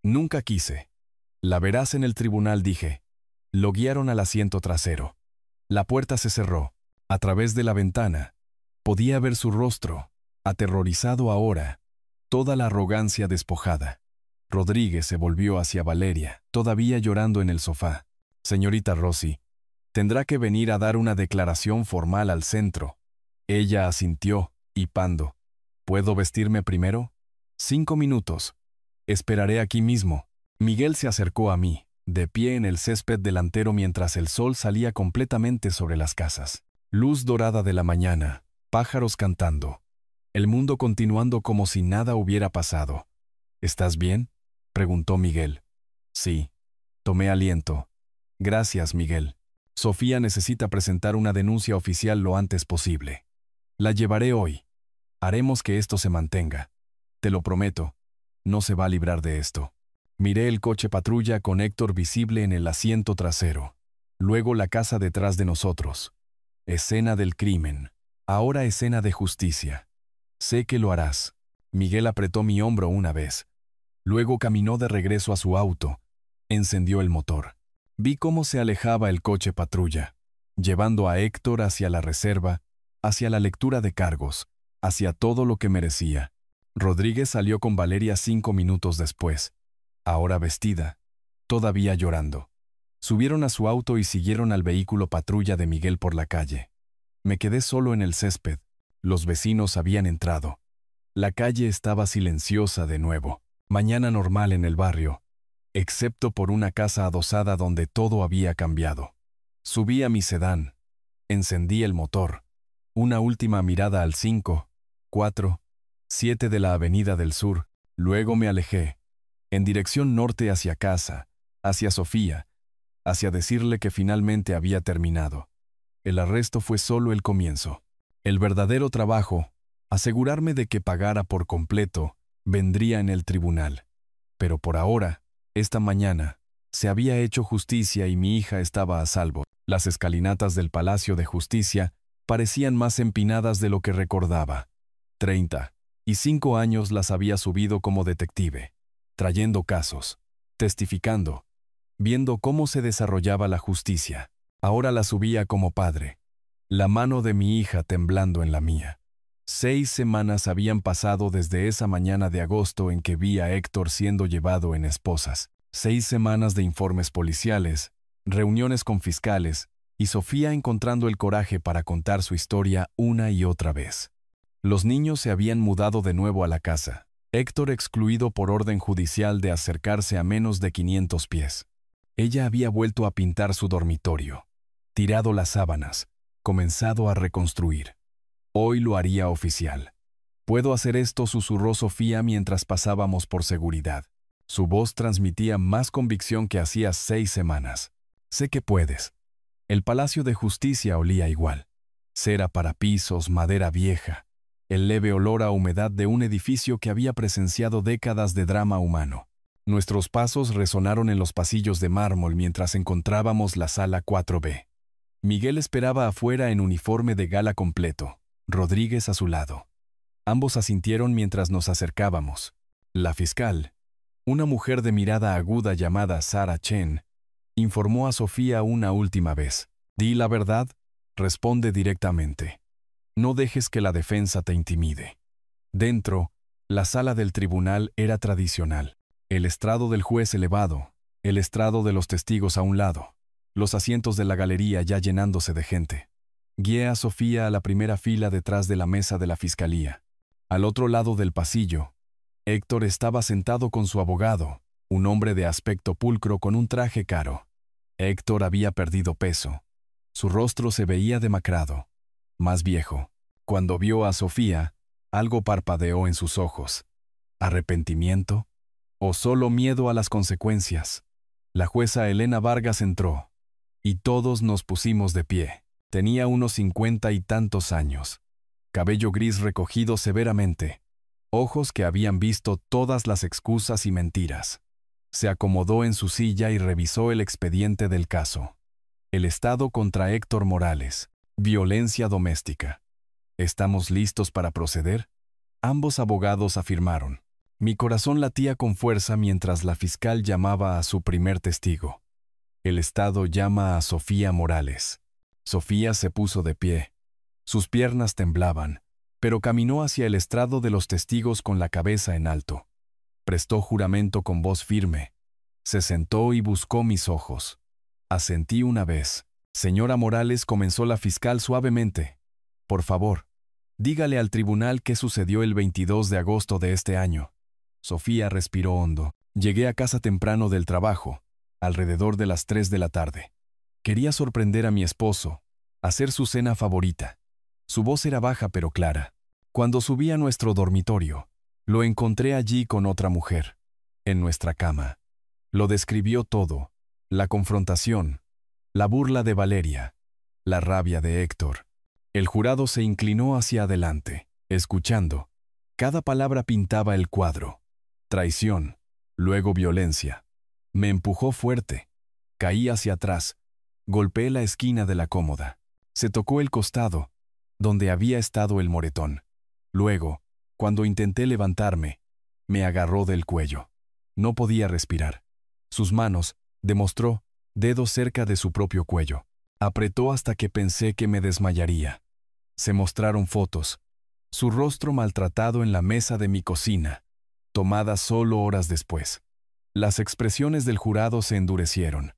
Nunca quise. La verás en el tribunal, dije. Lo guiaron al asiento trasero. La puerta se cerró. A través de la ventana, podía ver su rostro, aterrorizado ahora, toda la arrogancia despojada. Rodríguez se volvió hacia Valeria, todavía llorando en el sofá. Señorita Rossi, tendrá que venir a dar una declaración formal al centro. Ella asintió, hipando. ¿Puedo vestirme primero? 5 minutos. Esperaré aquí mismo. Miguel se acercó a mí, de pie en el césped delantero mientras el sol salía completamente sobre las casas. Luz dorada de la mañana, pájaros cantando. El mundo continuando como si nada hubiera pasado. ¿Estás bien?, preguntó Miguel. Sí. Tomé aliento. Gracias, Miguel. Sofía necesita presentar una denuncia oficial lo antes posible. La llevaré hoy. Haremos que esto se mantenga. Te lo prometo. No se va a librar de esto. Miré el coche patrulla con Héctor visible en el asiento trasero. Luego la casa detrás de nosotros. Escena del crimen. Ahora escena de justicia. Sé que lo harás. Miguel apretó mi hombro una vez. Luego caminó de regreso a su auto. Encendió el motor. Vi cómo se alejaba el coche patrulla, llevando a Héctor hacia la reserva, hacia la lectura de cargos, hacia todo lo que merecía. Rodríguez salió con Valeria 5 minutos después, ahora vestida, todavía llorando. Subieron a su auto y siguieron al vehículo patrulla de Miguel por la calle. Me quedé solo en el césped. Los vecinos habían entrado. La calle estaba silenciosa de nuevo. Mañana normal en el barrio, excepto por una casa adosada donde todo había cambiado. Subí a mi sedán. Encendí el motor. Una última mirada al 5, 4, 7 de la Avenida del Sur. Luego me alejé, en dirección norte hacia casa, hacia Sofía, hacia decirle que finalmente había terminado. El arresto fue solo el comienzo. El verdadero trabajo, asegurarme de que pagara por completo, vendría en el tribunal. Pero por ahora, esta mañana, se había hecho justicia y mi hija estaba a salvo. Las escalinatas del Palacio de Justicia parecían más empinadas de lo que recordaba. 35 años las había subido como detective, trayendo casos, testificando, viendo cómo se desarrollaba la justicia. Ahora la subía como padre, la mano de mi hija temblando en la mía. 6 semanas habían pasado desde esa mañana de agosto en que vi a Héctor siendo llevado en esposas. 6 semanas de informes policiales, reuniones con fiscales, y Sofía encontrando el coraje para contar su historia una y otra vez. Los niños se habían mudado de nuevo a la casa. Héctor excluido por orden judicial de acercarse a menos de 500 pies. Ella había vuelto a pintar su dormitorio, tirado las sábanas, comenzado a reconstruir. Hoy lo haría oficial. «Puedo hacer esto», susurró Sofía mientras pasábamos por seguridad. Su voz transmitía más convicción que hacía 6 semanas. «Sé que puedes». El Palacio de Justicia olía igual. Cera para pisos, madera vieja, el leve olor a humedad de un edificio que había presenciado décadas de drama humano. Nuestros pasos resonaron en los pasillos de mármol mientras encontrábamos la sala 4B. Miguel esperaba afuera en uniforme de gala completo, Rodríguez a su lado. Ambos asintieron mientras nos acercábamos. La fiscal, una mujer de mirada aguda llamada Sarah Chen, informó a Sofía una última vez. «Di la verdad, responde directamente. No dejes que la defensa te intimide». Dentro, la sala del tribunal era tradicional. El estrado del juez elevado, el estrado de los testigos a un lado, los asientos de la galería ya llenándose de gente. Guié a Sofía a la primera fila detrás de la mesa de la fiscalía. Al otro lado del pasillo, Héctor estaba sentado con su abogado, un hombre de aspecto pulcro con un traje caro. Héctor había perdido peso. Su rostro se veía demacrado, más viejo. Cuando vio a Sofía, algo parpadeó en sus ojos. ¿Arrepentimiento? ¿O solo miedo a las consecuencias? La jueza Elena Vargas entró, y todos nos pusimos de pie. Tenía unos 50 y tantos años. Cabello gris recogido severamente, ojos que habían visto todas las excusas y mentiras. Se acomodó en su silla y revisó el expediente del caso. El Estado contra Héctor Morales. Violencia doméstica. ¿Estamos listos para proceder? Ambos abogados afirmaron. Mi corazón latía con fuerza mientras la fiscal llamaba a su primer testigo. El Estado llama a Sofía Morales. Sofía se puso de pie. Sus piernas temblaban, pero caminó hacia el estrado de los testigos con la cabeza en alto. Prestó juramento con voz firme. Se sentó y buscó mis ojos. Asentí una vez. Señora Morales, comenzó la fiscal suavemente. Por favor, dígale al tribunal qué sucedió el 22 de agosto de este año. Sofía respiró hondo. Llegué a casa temprano del trabajo, alrededor de las 3 de la tarde. Quería sorprender a mi esposo, hacer su cena favorita. Su voz era baja pero clara. Cuando subí a nuestro dormitorio, lo encontré allí con otra mujer, en nuestra cama. Lo describió todo, la confrontación, la burla de Valeria, la rabia de Héctor. El jurado se inclinó hacia adelante, escuchando. Cada palabra pintaba el cuadro. Traición, luego violencia. Me empujó fuerte. Caí hacia atrás. Golpeé la esquina de la cómoda. Se tocó el costado, donde había estado el moretón. Luego, cuando intenté levantarme, me agarró del cuello. No podía respirar. Sus manos, demostró, dedos cerca de su propio cuello. Apretó hasta que pensé que me desmayaría. Se mostraron fotos. Su rostro maltratado en la mesa de mi cocina, tomadas solo horas después. Las expresiones del jurado se endurecieron.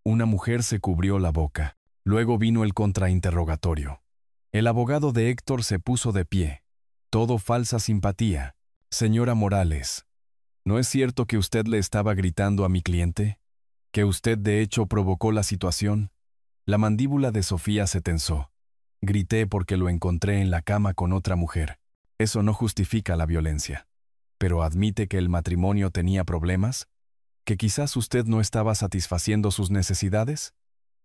Una mujer se cubrió la boca. Luego vino el contrainterrogatorio. El abogado de Héctor se puso de pie. Todo falsa simpatía. Señora Morales, ¿no es cierto que usted le estaba gritando a mi cliente? ¿Que usted de hecho provocó la situación? La mandíbula de Sofía se tensó. Grité porque lo encontré en la cama con otra mujer. Eso no justifica la violencia. ¿Pero admite que el matrimonio tenía problemas? ¿Que quizás usted no estaba satisfaciendo sus necesidades?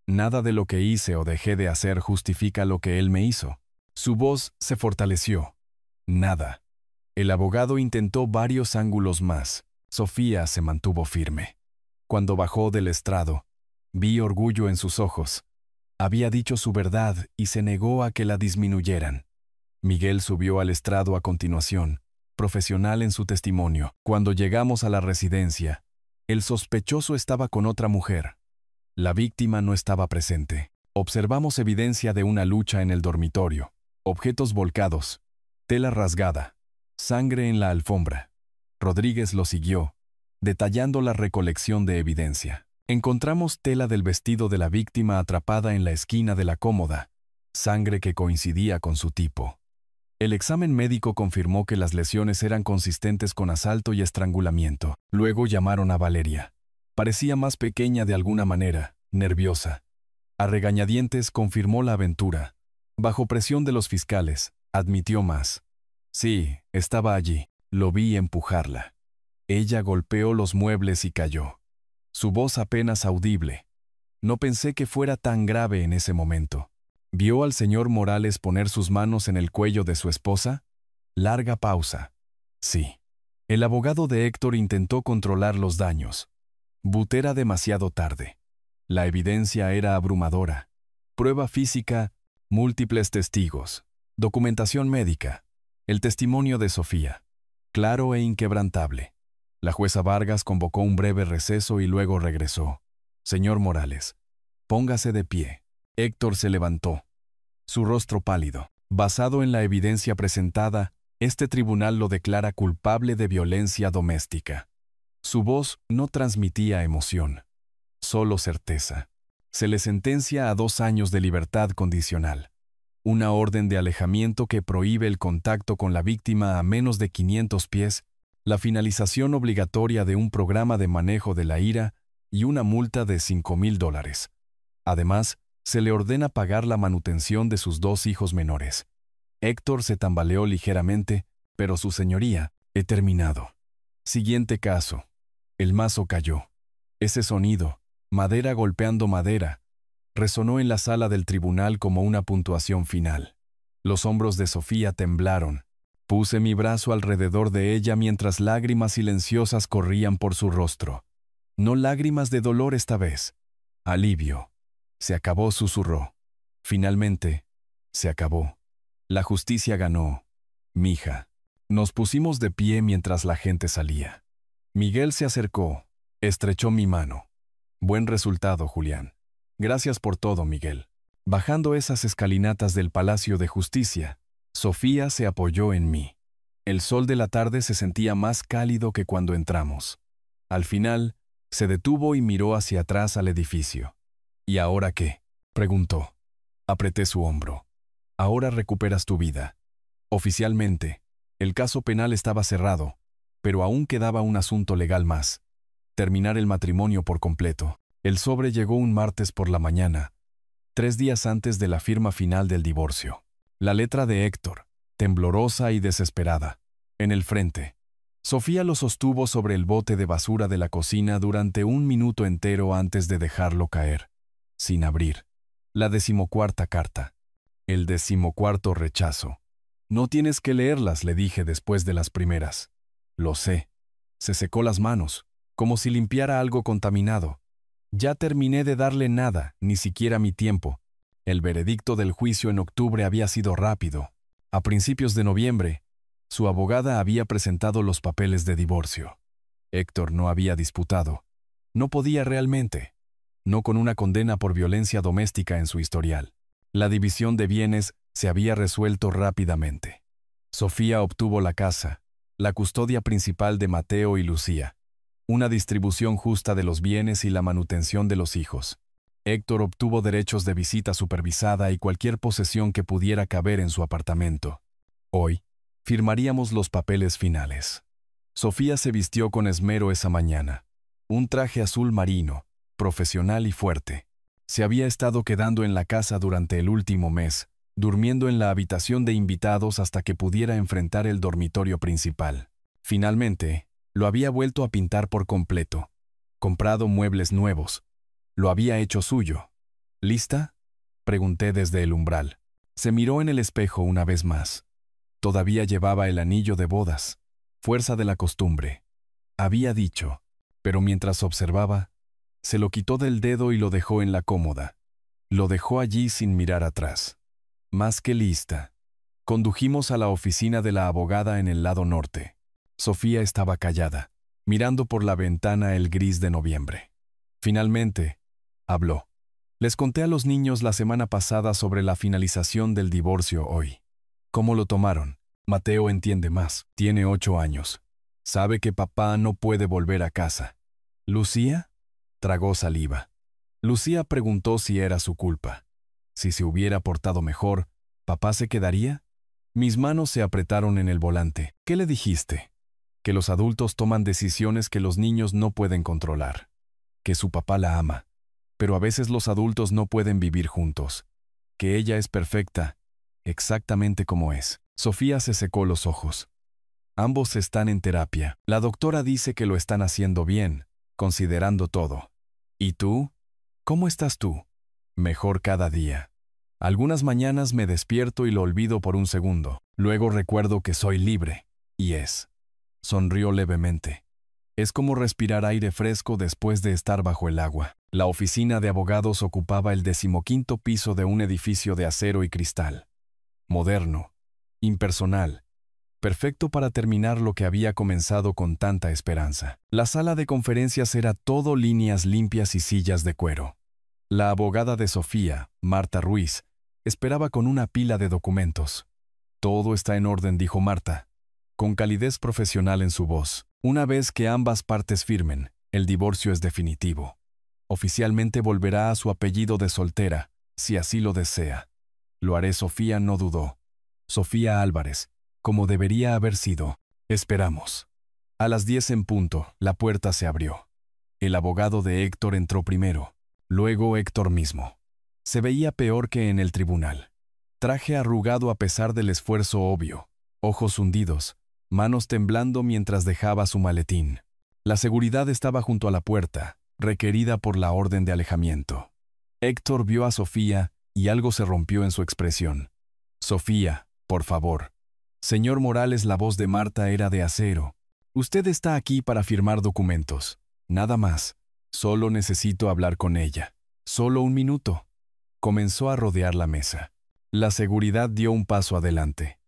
Nada de lo que hice o dejé de hacer justifica lo que él me hizo. Su voz se fortaleció. Nada. El abogado intentó varios ángulos más. Sofía se mantuvo firme. Cuando bajó del estrado, vi orgullo en sus ojos. Había dicho su verdad y se negó a que la disminuyeran. Miguel subió al estrado a continuación, profesional en su testimonio. Cuando llegamos a la residencia, el sospechoso estaba con otra mujer. La víctima no estaba presente. Observamos evidencia de una lucha en el dormitorio, objetos volcados, tela rasgada, sangre en la alfombra. Rodríguez lo siguió, detallando la recolección de evidencia. Encontramos tela del vestido de la víctima atrapada en la esquina de la cómoda, sangre que coincidía con su tipo. El examen médico confirmó que las lesiones eran consistentes con asalto y estrangulamiento. Luego llamaron a Valeria. Parecía más pequeña de alguna manera, nerviosa. A regañadientes confirmó la aventura. Bajo presión de los fiscales, admitió más. Sí, estaba allí. Lo vi empujarla. Ella golpeó los muebles y cayó. Su voz apenas audible. No pensé que fuera tan grave en ese momento. ¿Vio al señor Morales poner sus manos en el cuello de su esposa? Larga pausa. Sí. El abogado de Héctor intentó controlar los daños. But era demasiado tarde. La evidencia era abrumadora. Prueba física, múltiples testigos, documentación médica, el testimonio de Sofía. Claro e inquebrantable. La jueza Vargas convocó un breve receso y luego regresó. Señor Morales, póngase de pie. Héctor se levantó. Su rostro pálido. Basado en la evidencia presentada, este tribunal lo declara culpable de violencia doméstica. Su voz no transmitía emoción, solo certeza. Se le sentencia a 2 años de libertad condicional. Una orden de alejamiento que prohíbe el contacto con la víctima a menos de 500 pies, la finalización obligatoria de un programa de manejo de la ira y una multa de $5,000. Además, se le ordena pagar la manutención de sus 2 hijos menores. Héctor se tambaleó ligeramente, pero su señoría, he terminado. Siguiente caso. El mazo cayó. Ese sonido, madera golpeando madera, resonó en la sala del tribunal como una puntuación final. Los hombros de Sofía temblaron. Puse mi brazo alrededor de ella mientras lágrimas silenciosas corrían por su rostro. No lágrimas de dolor esta vez. Alivio. Se acabó, susurró. Finalmente, se acabó. La justicia ganó. Mija. Nos pusimos de pie mientras la gente salía. Miguel se acercó, estrechó mi mano. Buen resultado, Julián. Gracias por todo, Miguel. Bajando esas escalinatas del Palacio de Justicia, Sofía se apoyó en mí. El sol de la tarde se sentía más cálido que cuando entramos. Al final, se detuvo y miró hacia atrás al edificio. ¿Y ahora qué?, preguntó. Apreté su hombro. Ahora recuperas tu vida. Oficialmente, el caso penal estaba cerrado, pero aún quedaba un asunto legal más. Terminar el matrimonio por completo. El sobre llegó un martes por la mañana, 3 días antes de la firma final del divorcio. La letra de Héctor, temblorosa y desesperada. En el frente. Sofía lo sostuvo sobre el bote de basura de la cocina durante 1 minuto entero antes de dejarlo caer, sin abrir. La 14ª carta. El 14º rechazo. No tienes que leerlas, le dije después de las primeras. Lo sé. Se secó las manos, como si limpiara algo contaminado. Ya terminé de darle nada, ni siquiera mi tiempo. El veredicto del juicio en octubre había sido rápido. A principios de noviembre, su abogada había presentado los papeles de divorcio. Héctor no había disputado. No podía realmente. No con una condena por violencia doméstica en su historial. La división de bienes se había resuelto rápidamente. Sofía obtuvo la casa, la custodia principal de Mateo y Lucía, una distribución justa de los bienes y la manutención de los hijos. Héctor obtuvo derechos de visita supervisada y cualquier posesión que pudiera caber en su apartamento. Hoy, firmaríamos los papeles finales. Sofía se vistió con esmero esa mañana. Un traje azul marino, profesional y fuerte. Se había estado quedando en la casa durante el último mes, durmiendo en la habitación de invitados hasta que pudiera enfrentar el dormitorio principal. Finalmente, lo había vuelto a pintar por completo. Comprado muebles nuevos. Lo había hecho suyo. ¿Lista?, pregunté desde el umbral. Se miró en el espejo una vez más. Todavía llevaba el anillo de bodas. Fuerza de la costumbre. Había dicho, pero mientras observaba, se lo quitó del dedo y lo dejó en la cómoda. Lo dejó allí sin mirar atrás. Más que lista. Condujimos a la oficina de la abogada en el lado norte. Sofía estaba callada, mirando por la ventana el gris de noviembre. Finalmente, habló. Les conté a los niños la semana pasada sobre la finalización del divorcio hoy. ¿Cómo lo tomaron? Mateo entiende más. Tiene 8 años. Sabe que papá no puede volver a casa. ¿Lucía? Tragó saliva. Lucía preguntó si era su culpa. Si se hubiera portado mejor, ¿papá se quedaría? Mis manos se apretaron en el volante. ¿Qué le dijiste? Que los adultos toman decisiones que los niños no pueden controlar. Que su papá la ama. Pero a veces los adultos no pueden vivir juntos. Que ella es perfecta, exactamente como es. Sofía se secó los ojos. Ambos están en terapia. La doctora dice que lo están haciendo bien, considerando todo. ¿Y tú? ¿Cómo estás tú? Mejor cada día. Algunas mañanas me despierto y lo olvido por un segundo. Luego recuerdo que soy libre. Y es. Sonrió levemente. Es como respirar aire fresco después de estar bajo el agua. La oficina de abogados ocupaba el 15º piso de un edificio de acero y cristal. Moderno. Impersonal. Perfecto para terminar lo que había comenzado con tanta esperanza. La sala de conferencias era todo líneas limpias y sillas de cuero. La abogada de Sofía, Marta Ruiz, esperaba con una pila de documentos. Todo está en orden, dijo Marta, con calidez profesional en su voz. Una vez que ambas partes firmen, el divorcio es definitivo. Oficialmente volverá a su apellido de soltera, si así lo desea. Lo haré, Sofía no dudó. Sofía Álvarez, como debería haber sido. Esperamos. A las 10 en punto, la puerta se abrió. El abogado de Héctor entró primero, luego Héctor mismo. Se veía peor que en el tribunal. Traje arrugado a pesar del esfuerzo obvio, ojos hundidos, manos temblando mientras dejaba su maletín. La seguridad estaba junto a la puerta, requerida por la orden de alejamiento. Héctor vio a Sofía y algo se rompió en su expresión. Sofía, por favor. Señor Morales, la voz de Marta era de acero. Usted está aquí para firmar documentos. Nada más. Solo necesito hablar con ella. Solo un minuto. Comenzó a rodear la mesa. La seguridad dio un paso adelante.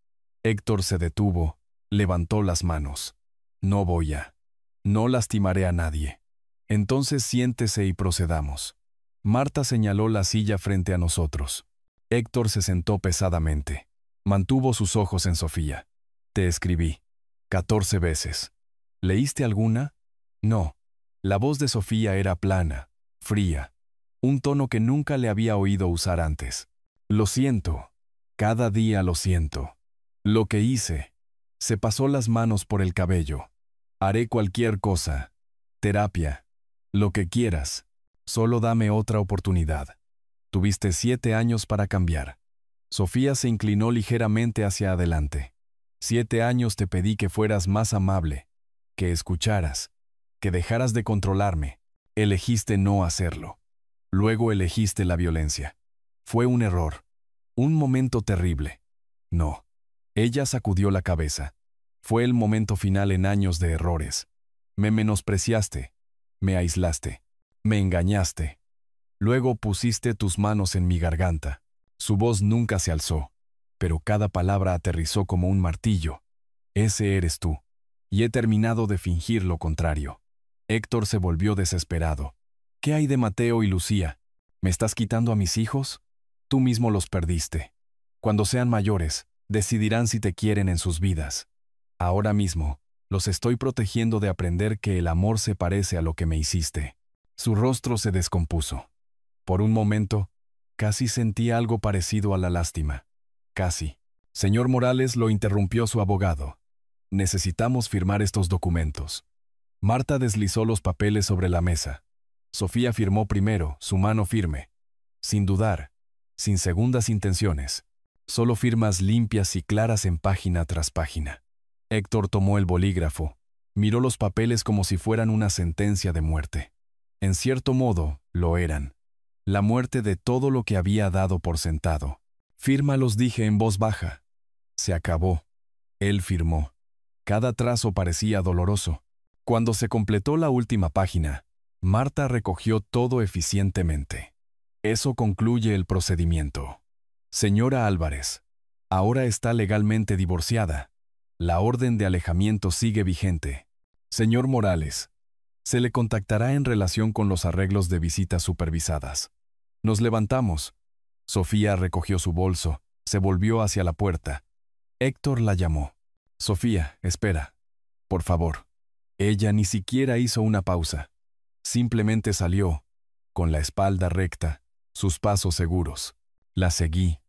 Héctor se detuvo, levantó las manos. No voy a. No lastimaré a nadie. Entonces siéntese y procedamos. Marta señaló la silla frente a nosotros. Héctor se sentó pesadamente. Mantuvo sus ojos en Sofía. Te escribí. 14 veces. ¿Leíste alguna? No. La voz de Sofía era plana, fría. Un tono que nunca le había oído usar antes. Lo siento. Cada día lo siento. Lo que hice. Se pasó las manos por el cabello. Haré cualquier cosa. Terapia. Lo que quieras. Solo dame otra oportunidad. Tuviste 7 años para cambiar. Sofía se inclinó ligeramente hacia adelante. 7 años te pedí que fueras más amable, que escucharas, que dejaras de controlarme. Elegiste no hacerlo. Luego elegiste la violencia. Fue un error. Un momento terrible. No. Ella sacudió la cabeza. Fue el momento final en años de errores. Me menospreciaste. Me aislaste. Me engañaste. Luego pusiste tus manos en mi garganta. Su voz nunca se alzó, pero cada palabra aterrizó como un martillo. Ese eres tú. Y he terminado de fingir lo contrario. Héctor se volvió desesperado. ¿Qué hay de Mateo y Lucía? ¿Me estás quitando a mis hijos? Tú mismo los perdiste. Cuando sean mayores, decidirán si te quieren en sus vidas. Ahora mismo, los estoy protegiendo de aprender que el amor se parece a lo que me hiciste. Su rostro se descompuso. Por un momento, casi sentí algo parecido a la lástima. Casi. Señor Morales, lo interrumpió su abogado. Necesitamos firmar estos documentos. Marta deslizó los papeles sobre la mesa. Sofía firmó primero, su mano firme. Sin dudar, sin segundas intenciones. Solo firmas limpias y claras en página tras página. Héctor tomó el bolígrafo. Miró los papeles como si fueran una sentencia de muerte. En cierto modo, lo eran. La muerte de todo lo que había dado por sentado. Fírmalos, dije en voz baja. Se acabó. Él firmó. Cada trazo parecía doloroso. Cuando se completó la última página, Marta recogió todo eficientemente. Eso concluye el procedimiento. Señora Álvarez, ahora está legalmente divorciada. La orden de alejamiento sigue vigente. Señor Morales, se le contactará en relación con los arreglos de visitas supervisadas. Nos levantamos. Sofía recogió su bolso, se volvió hacia la puerta. Héctor la llamó. Sofía, espera. Por favor. Ella ni siquiera hizo una pausa. Simplemente salió, con la espalda recta, sus pasos seguros. La seguí,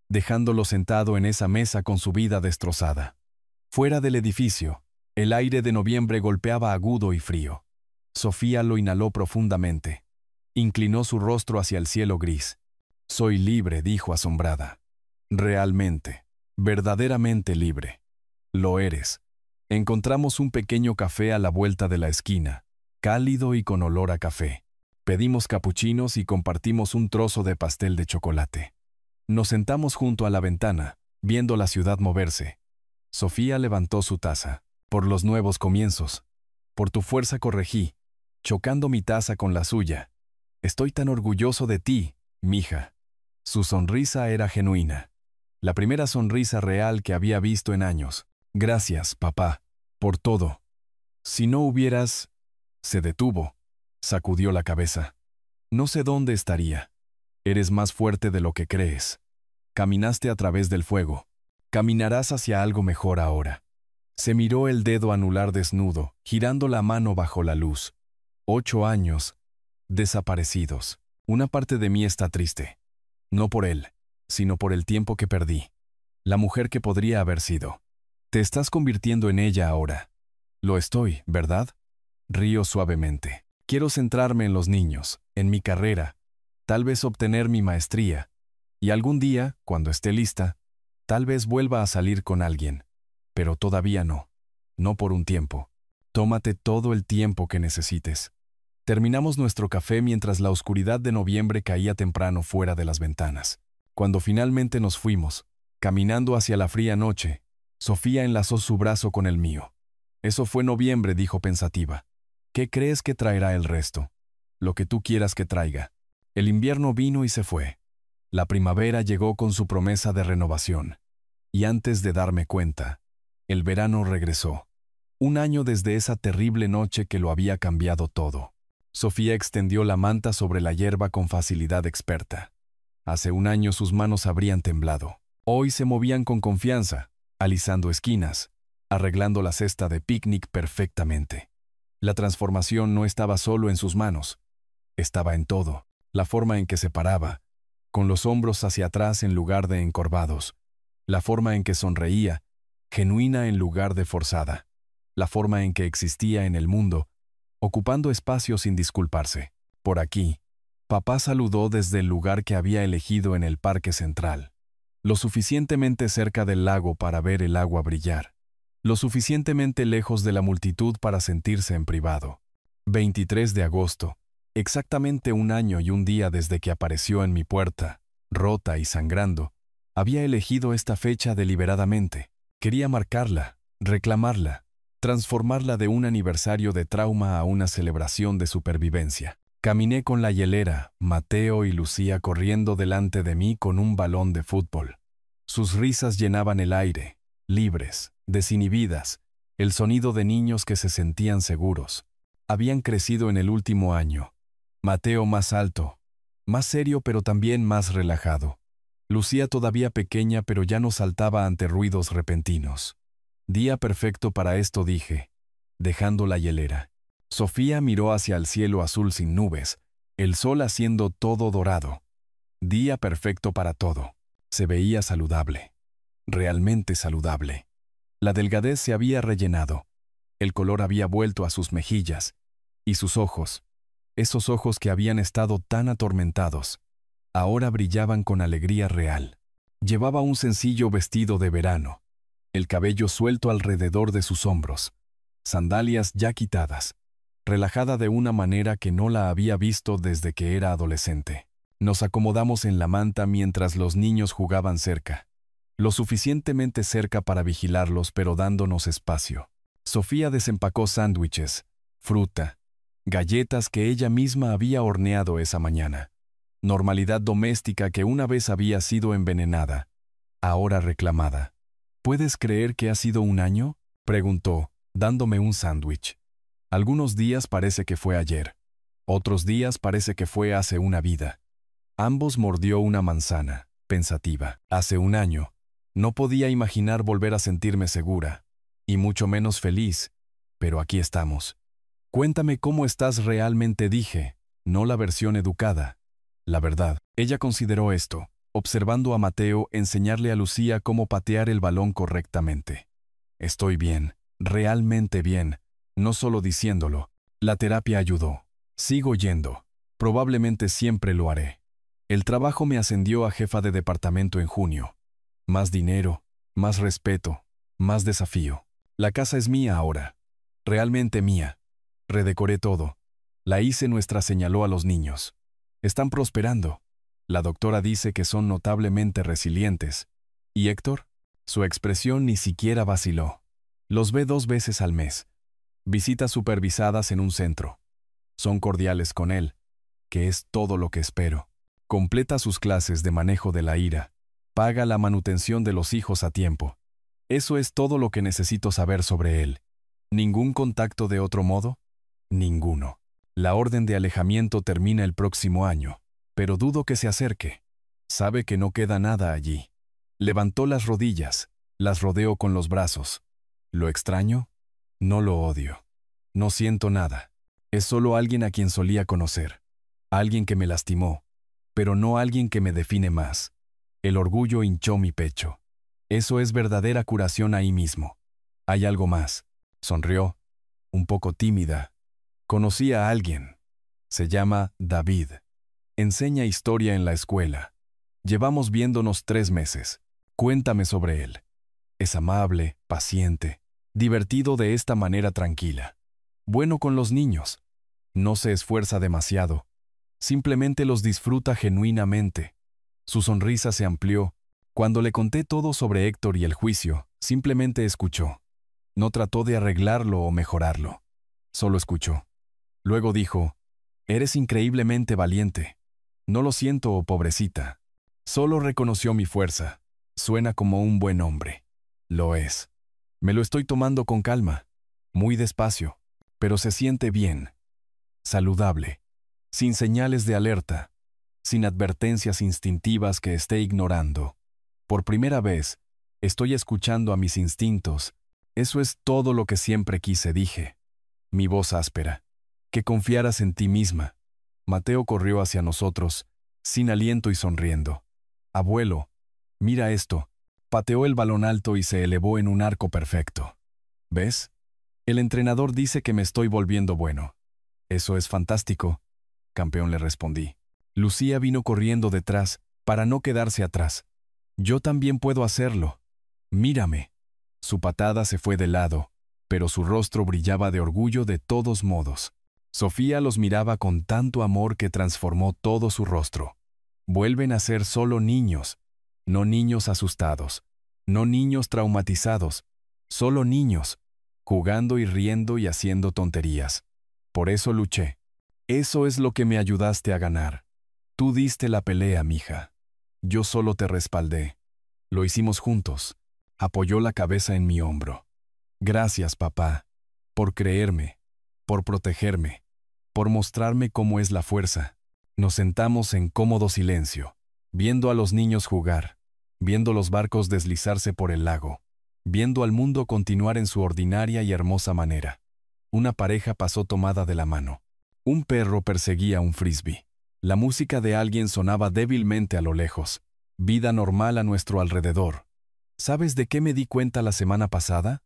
dejándolo sentado en esa mesa con su vida destrozada. Fuera del edificio, el aire de noviembre golpeaba agudo y frío. Sofía lo inhaló profundamente. Inclinó su rostro hacia el cielo gris. «Soy libre», dijo asombrada. «Realmente, verdaderamente libre». «Lo eres». Encontramos un pequeño café a la vuelta de la esquina, cálido y con olor a café. Pedimos capuchinos y compartimos un trozo de pastel de chocolate. Nos sentamos junto a la ventana, viendo la ciudad moverse. Sofía levantó su taza. «Por los nuevos comienzos. Por tu fuerza corregí, chocando mi taza con la suya. Estoy tan orgulloso de ti, mija». Su sonrisa era genuina. La primera sonrisa real que había visto en años. «Gracias, papá, por todo. Si no hubieras...» Se detuvo. Sacudió la cabeza. «No sé dónde estaría. Eres más fuerte de lo que crees. Caminaste a través del fuego. Caminarás hacia algo mejor ahora». Se miró el dedo anular desnudo, girando la mano bajo la luz. 8 años, desaparecidos. Una parte de mí está triste. No por él, sino por el tiempo que perdí. La mujer que podría haber sido. Te estás convirtiendo en ella ahora. Lo estoy, ¿verdad? Río suavemente. Quiero centrarme en los niños, en mi carrera, tal vez obtener mi maestría. Y algún día, cuando esté lista, tal vez vuelva a salir con alguien. Pero todavía no. No por un tiempo. Tómate todo el tiempo que necesites. Terminamos nuestro café mientras la oscuridad de noviembre caía temprano fuera de las ventanas. Cuando finalmente nos fuimos, caminando hacia la fría noche, Sofía enlazó su brazo con el mío. «Eso fue noviembre», dijo pensativa. «¿Qué crees que traerá el resto?» «Lo que tú quieras que traiga». El invierno vino y se fue. La primavera llegó con su promesa de renovación. Y antes de darme cuenta, el verano regresó. Un año desde esa terrible noche que lo había cambiado todo. Sofía extendió la manta sobre la hierba con facilidad experta. Hace un año sus manos habrían temblado. Hoy se movían con confianza, alisando esquinas, arreglando la cesta de picnic perfectamente. La transformación no estaba solo en sus manos. Estaba en todo. La forma en que se paraba, con los hombros hacia atrás en lugar de encorvados. La forma en que sonreía, genuina en lugar de forzada. La forma en que existía en el mundo, ocupando espacio sin disculparse. Por aquí, papá saludó desde el lugar que había elegido en el parque central. Lo suficientemente cerca del lago para ver el agua brillar. Lo suficientemente lejos de la multitud para sentirse en privado. 23 de agosto, exactamente un año y un día desde que apareció en mi puerta, rota y sangrando. Había elegido esta fecha deliberadamente. Quería marcarla, reclamarla, transformarla de un aniversario de trauma a una celebración de supervivencia. Caminé con la hielera, Mateo y Lucía corriendo delante de mí con un balón de fútbol. Sus risas llenaban el aire, libres, desinhibidas, el sonido de niños que se sentían seguros. Habían crecido en el último año. Mateo más alto, más serio pero también más relajado. Lucía todavía pequeña pero ya no saltaba ante ruidos repentinos. Día perfecto para esto, dije, dejando la hielera. Sofía miró hacia el cielo azul sin nubes, el sol haciendo todo dorado. Día perfecto para todo. Se veía saludable. Realmente saludable. La delgadez se había rellenado. El color había vuelto a sus mejillas. Y sus ojos, esos ojos que habían estado tan atormentados, ahora brillaban con alegría real. Llevaba un sencillo vestido de verano, el cabello suelto alrededor de sus hombros, sandalias ya quitadas, relajada de una manera que no la había visto desde que era adolescente. Nos acomodamos en la manta mientras los niños jugaban cerca, lo suficientemente cerca para vigilarlos pero dándonos espacio. Sofía desempacó sándwiches, fruta, galletas que ella misma había horneado esa mañana. Normalidad doméstica que una vez había sido envenenada, ahora reclamada. ¿Puedes creer que ha sido un año?, preguntó, dándome un sándwich. Algunos días parece que fue ayer. Otros días parece que fue hace una vida. Ambos mordió una manzana, pensativa. Hace un año, no podía imaginar volver a sentirme segura, y mucho menos feliz, pero aquí estamos. Cuéntame cómo estás realmente, dije, no la versión educada. La verdad, ella consideró esto, observando a Mateo enseñarle a Lucía cómo patear el balón correctamente. Estoy bien, realmente bien, no solo diciéndolo. La terapia ayudó. Sigo yendo. Probablemente siempre lo haré. El trabajo me ascendió a jefa de departamento en junio. Más dinero, más respeto, más desafío. La casa es mía ahora. Realmente mía. Redecoré todo. La hice nuestra, señaló a los niños. Están prosperando. La doctora dice que son notablemente resilientes. ¿Y Héctor? Su expresión ni siquiera vaciló. Los ve 2 veces al mes. Visitas supervisadas en un centro. Son cordiales con él, que es todo lo que espero. Completa sus clases de manejo de la ira. Paga la manutención de los hijos a tiempo. Eso es todo lo que necesito saber sobre él. ¿Ningún contacto de otro modo? Ninguno. La orden de alejamiento termina el próximo año, pero dudo que se acerque. Sabe que no queda nada allí. Levantó las rodillas, las rodeó con los brazos. ¿Lo extraño? No lo odio. No siento nada. Es solo alguien a quien solía conocer. Alguien que me lastimó, pero no alguien que me define más. El orgullo hinchó mi pecho. Eso es verdadera curación ahí mismo. Hay algo más. Sonrió, un poco tímida. Conocí a alguien. Se llama David. Enseña historia en la escuela. Llevamos viéndonos 3 meses. Cuéntame sobre él. Es amable, paciente, divertido de esta manera tranquila. Bueno con los niños. No se esfuerza demasiado. Simplemente los disfruta genuinamente. Su sonrisa se amplió. Cuando le conté todo sobre Héctor y el juicio, simplemente escuchó. No trató de arreglarlo o mejorarlo. Solo escuchó. Luego dijo, «Eres increíblemente valiente». No lo siento, pobrecita. Solo reconoció mi fuerza. Suena como un buen hombre. Lo es. Me lo estoy tomando con calma, muy despacio, pero se siente bien. Saludable. Sin señales de alerta. Sin advertencias instintivas que esté ignorando. Por primera vez, estoy escuchando a mis instintos. Eso es todo lo que siempre quise, dije. Mi voz áspera. Que confiaras en ti misma. Mateo corrió hacia nosotros, sin aliento y sonriendo. Abuelo, mira esto. Pateó el balón alto y se elevó en un arco perfecto. ¿Ves? El entrenador dice que me estoy volviendo bueno. Eso es fantástico, campeón, le respondí. Lucía vino corriendo detrás, para no quedarse atrás. Yo también puedo hacerlo. Mírame. Su patada se fue de lado, pero su rostro brillaba de orgullo de todos modos. Sofía los miraba con tanto amor que transformó todo su rostro. Vuelven a ser solo niños, no niños asustados, no niños traumatizados, solo niños, jugando y riendo y haciendo tonterías. Por eso luché. Eso es lo que me ayudaste a ganar. Tú diste la pelea, mija. Yo solo te respaldé. Lo hicimos juntos. Apoyó la cabeza en mi hombro. Gracias, papá, por creerme, por protegerme, por mostrarme cómo es la fuerza. Nos sentamos en cómodo silencio, viendo a los niños jugar, viendo los barcos deslizarse por el lago, viendo al mundo continuar en su ordinaria y hermosa manera. Una pareja pasó tomada de la mano. Un perro perseguía un frisbee. La música de alguien sonaba débilmente a lo lejos. Vida normal a nuestro alrededor. ¿Sabes de qué me di cuenta la semana pasada?,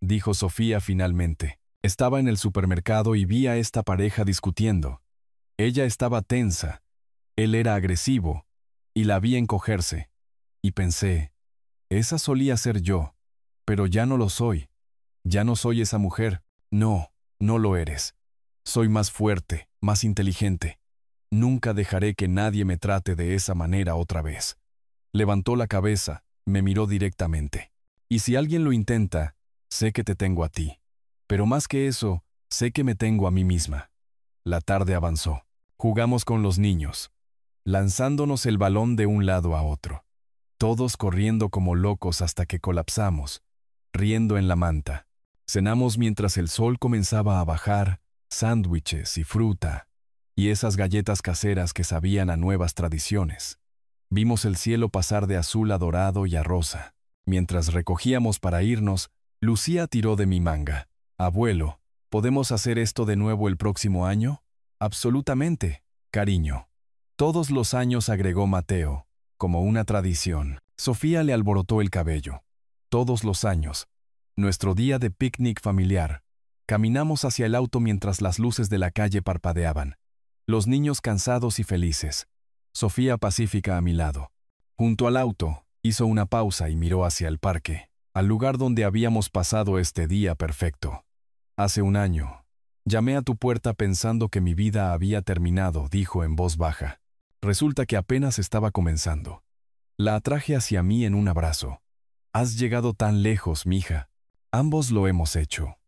dijo Sofía finalmente. Estaba en el supermercado y vi a esta pareja discutiendo. Ella estaba tensa, él era agresivo, y la vi encogerse. Y pensé, esa solía ser yo, pero ya no lo soy. Ya no soy esa mujer. No, no lo eres. Soy más fuerte, más inteligente. Nunca dejaré que nadie me trate de esa manera otra vez. Levantó la cabeza, me miró directamente. Y si alguien lo intenta, sé que te tengo a ti. Pero más que eso, sé que me tengo a mí misma. La tarde avanzó. Jugamos con los niños, lanzándonos el balón de un lado a otro. Todos corriendo como locos hasta que colapsamos, riendo en la manta. Cenamos mientras el sol comenzaba a bajar, sándwiches y fruta, y esas galletas caseras que sabían a nuevas tradiciones. Vimos el cielo pasar de azul a dorado y a rosa. Mientras recogíamos para irnos, Lucía tiró de mi manga. Abuelo, ¿Podemos hacer esto de nuevo el próximo año? Absolutamente, cariño. Todos los años, agregó Mateo, como una tradición. Sofía le alborotó el cabello. Todos los años. Nuestro día de picnic familiar. Caminamos hacia el auto mientras las luces de la calle parpadeaban. Los niños cansados y felices. Sofía pacífica a mi lado. Junto al auto, hizo una pausa y miró hacia el parque, al lugar donde habíamos pasado este día perfecto. Hace un año, llamé a tu puerta pensando que mi vida había terminado, dijo en voz baja. Resulta que apenas estaba comenzando. La atraje hacia mí en un abrazo. Has llegado tan lejos, mija. Ambos lo hemos hecho.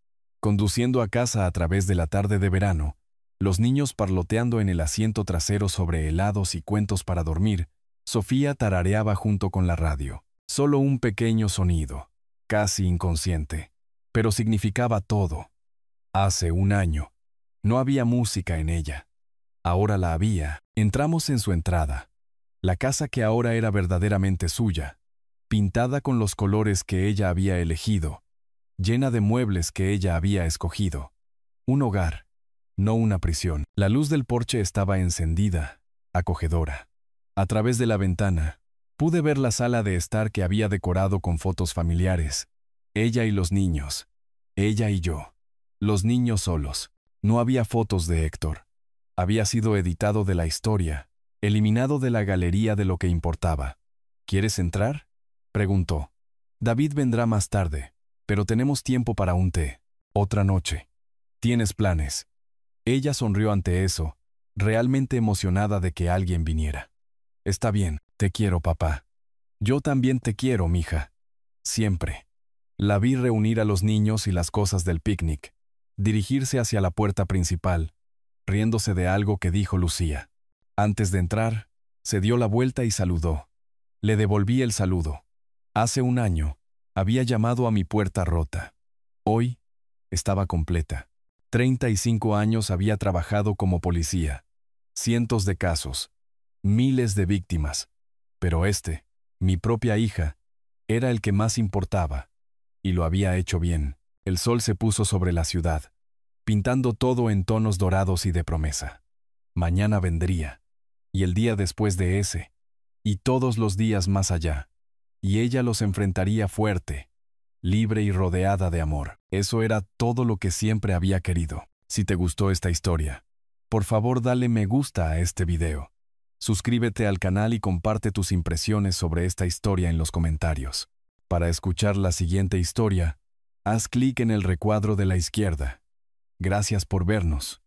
Conduciendo a casa a través de la tarde de verano, los niños parloteando en el asiento trasero sobre helados y cuentos para dormir, Sofía tarareaba junto con la radio. Solo un pequeño sonido, casi inconsciente, pero significaba todo. Hace un año, no había música en ella. Ahora la había. Entramos en su entrada. La casa que ahora era verdaderamente suya, pintada con los colores que ella había elegido, llena de muebles que ella había escogido. Un hogar, no una prisión. La luz del porche estaba encendida, acogedora. A través de la ventana, pude ver la sala de estar que había decorado con fotos familiares. Ella y los niños. Ella y yo. Los niños solos. No había fotos de Héctor. Había sido editado de la historia, eliminado de la galería de lo que importaba. ¿Quieres entrar?, preguntó. David vendrá más tarde, pero tenemos tiempo para un té. Otra noche. ¿Tienes planes? Ella sonrió ante eso, realmente emocionada de que alguien viniera. Está bien, te quiero, papá. Yo también te quiero, mija. Siempre. La vi reunir a los niños y las cosas del picnic, dirigirse hacia la puerta principal, riéndose de algo que dijo Lucía. Antes de entrar, se dio la vuelta y saludó. Le devolví el saludo. Hace un año, había llamado a mi puerta rota. Hoy, estaba completa. 35 años había trabajado como policía. Cientos de casos. Miles de víctimas. Pero mi propia hija, era el que más importaba. Y lo había hecho bien. El sol se puso sobre la ciudad, pintando todo en tonos dorados y de promesa. Mañana vendría, y el día después de ese, y todos los días más allá, y ella los enfrentaría fuerte, libre y rodeada de amor. Eso era todo lo que siempre había querido. Si te gustó esta historia, por favor dale me gusta a este video. Suscríbete al canal y comparte tus impresiones sobre esta historia en los comentarios. Para escuchar la siguiente historia, haz clic en el recuadro de la izquierda. Gracias por vernos.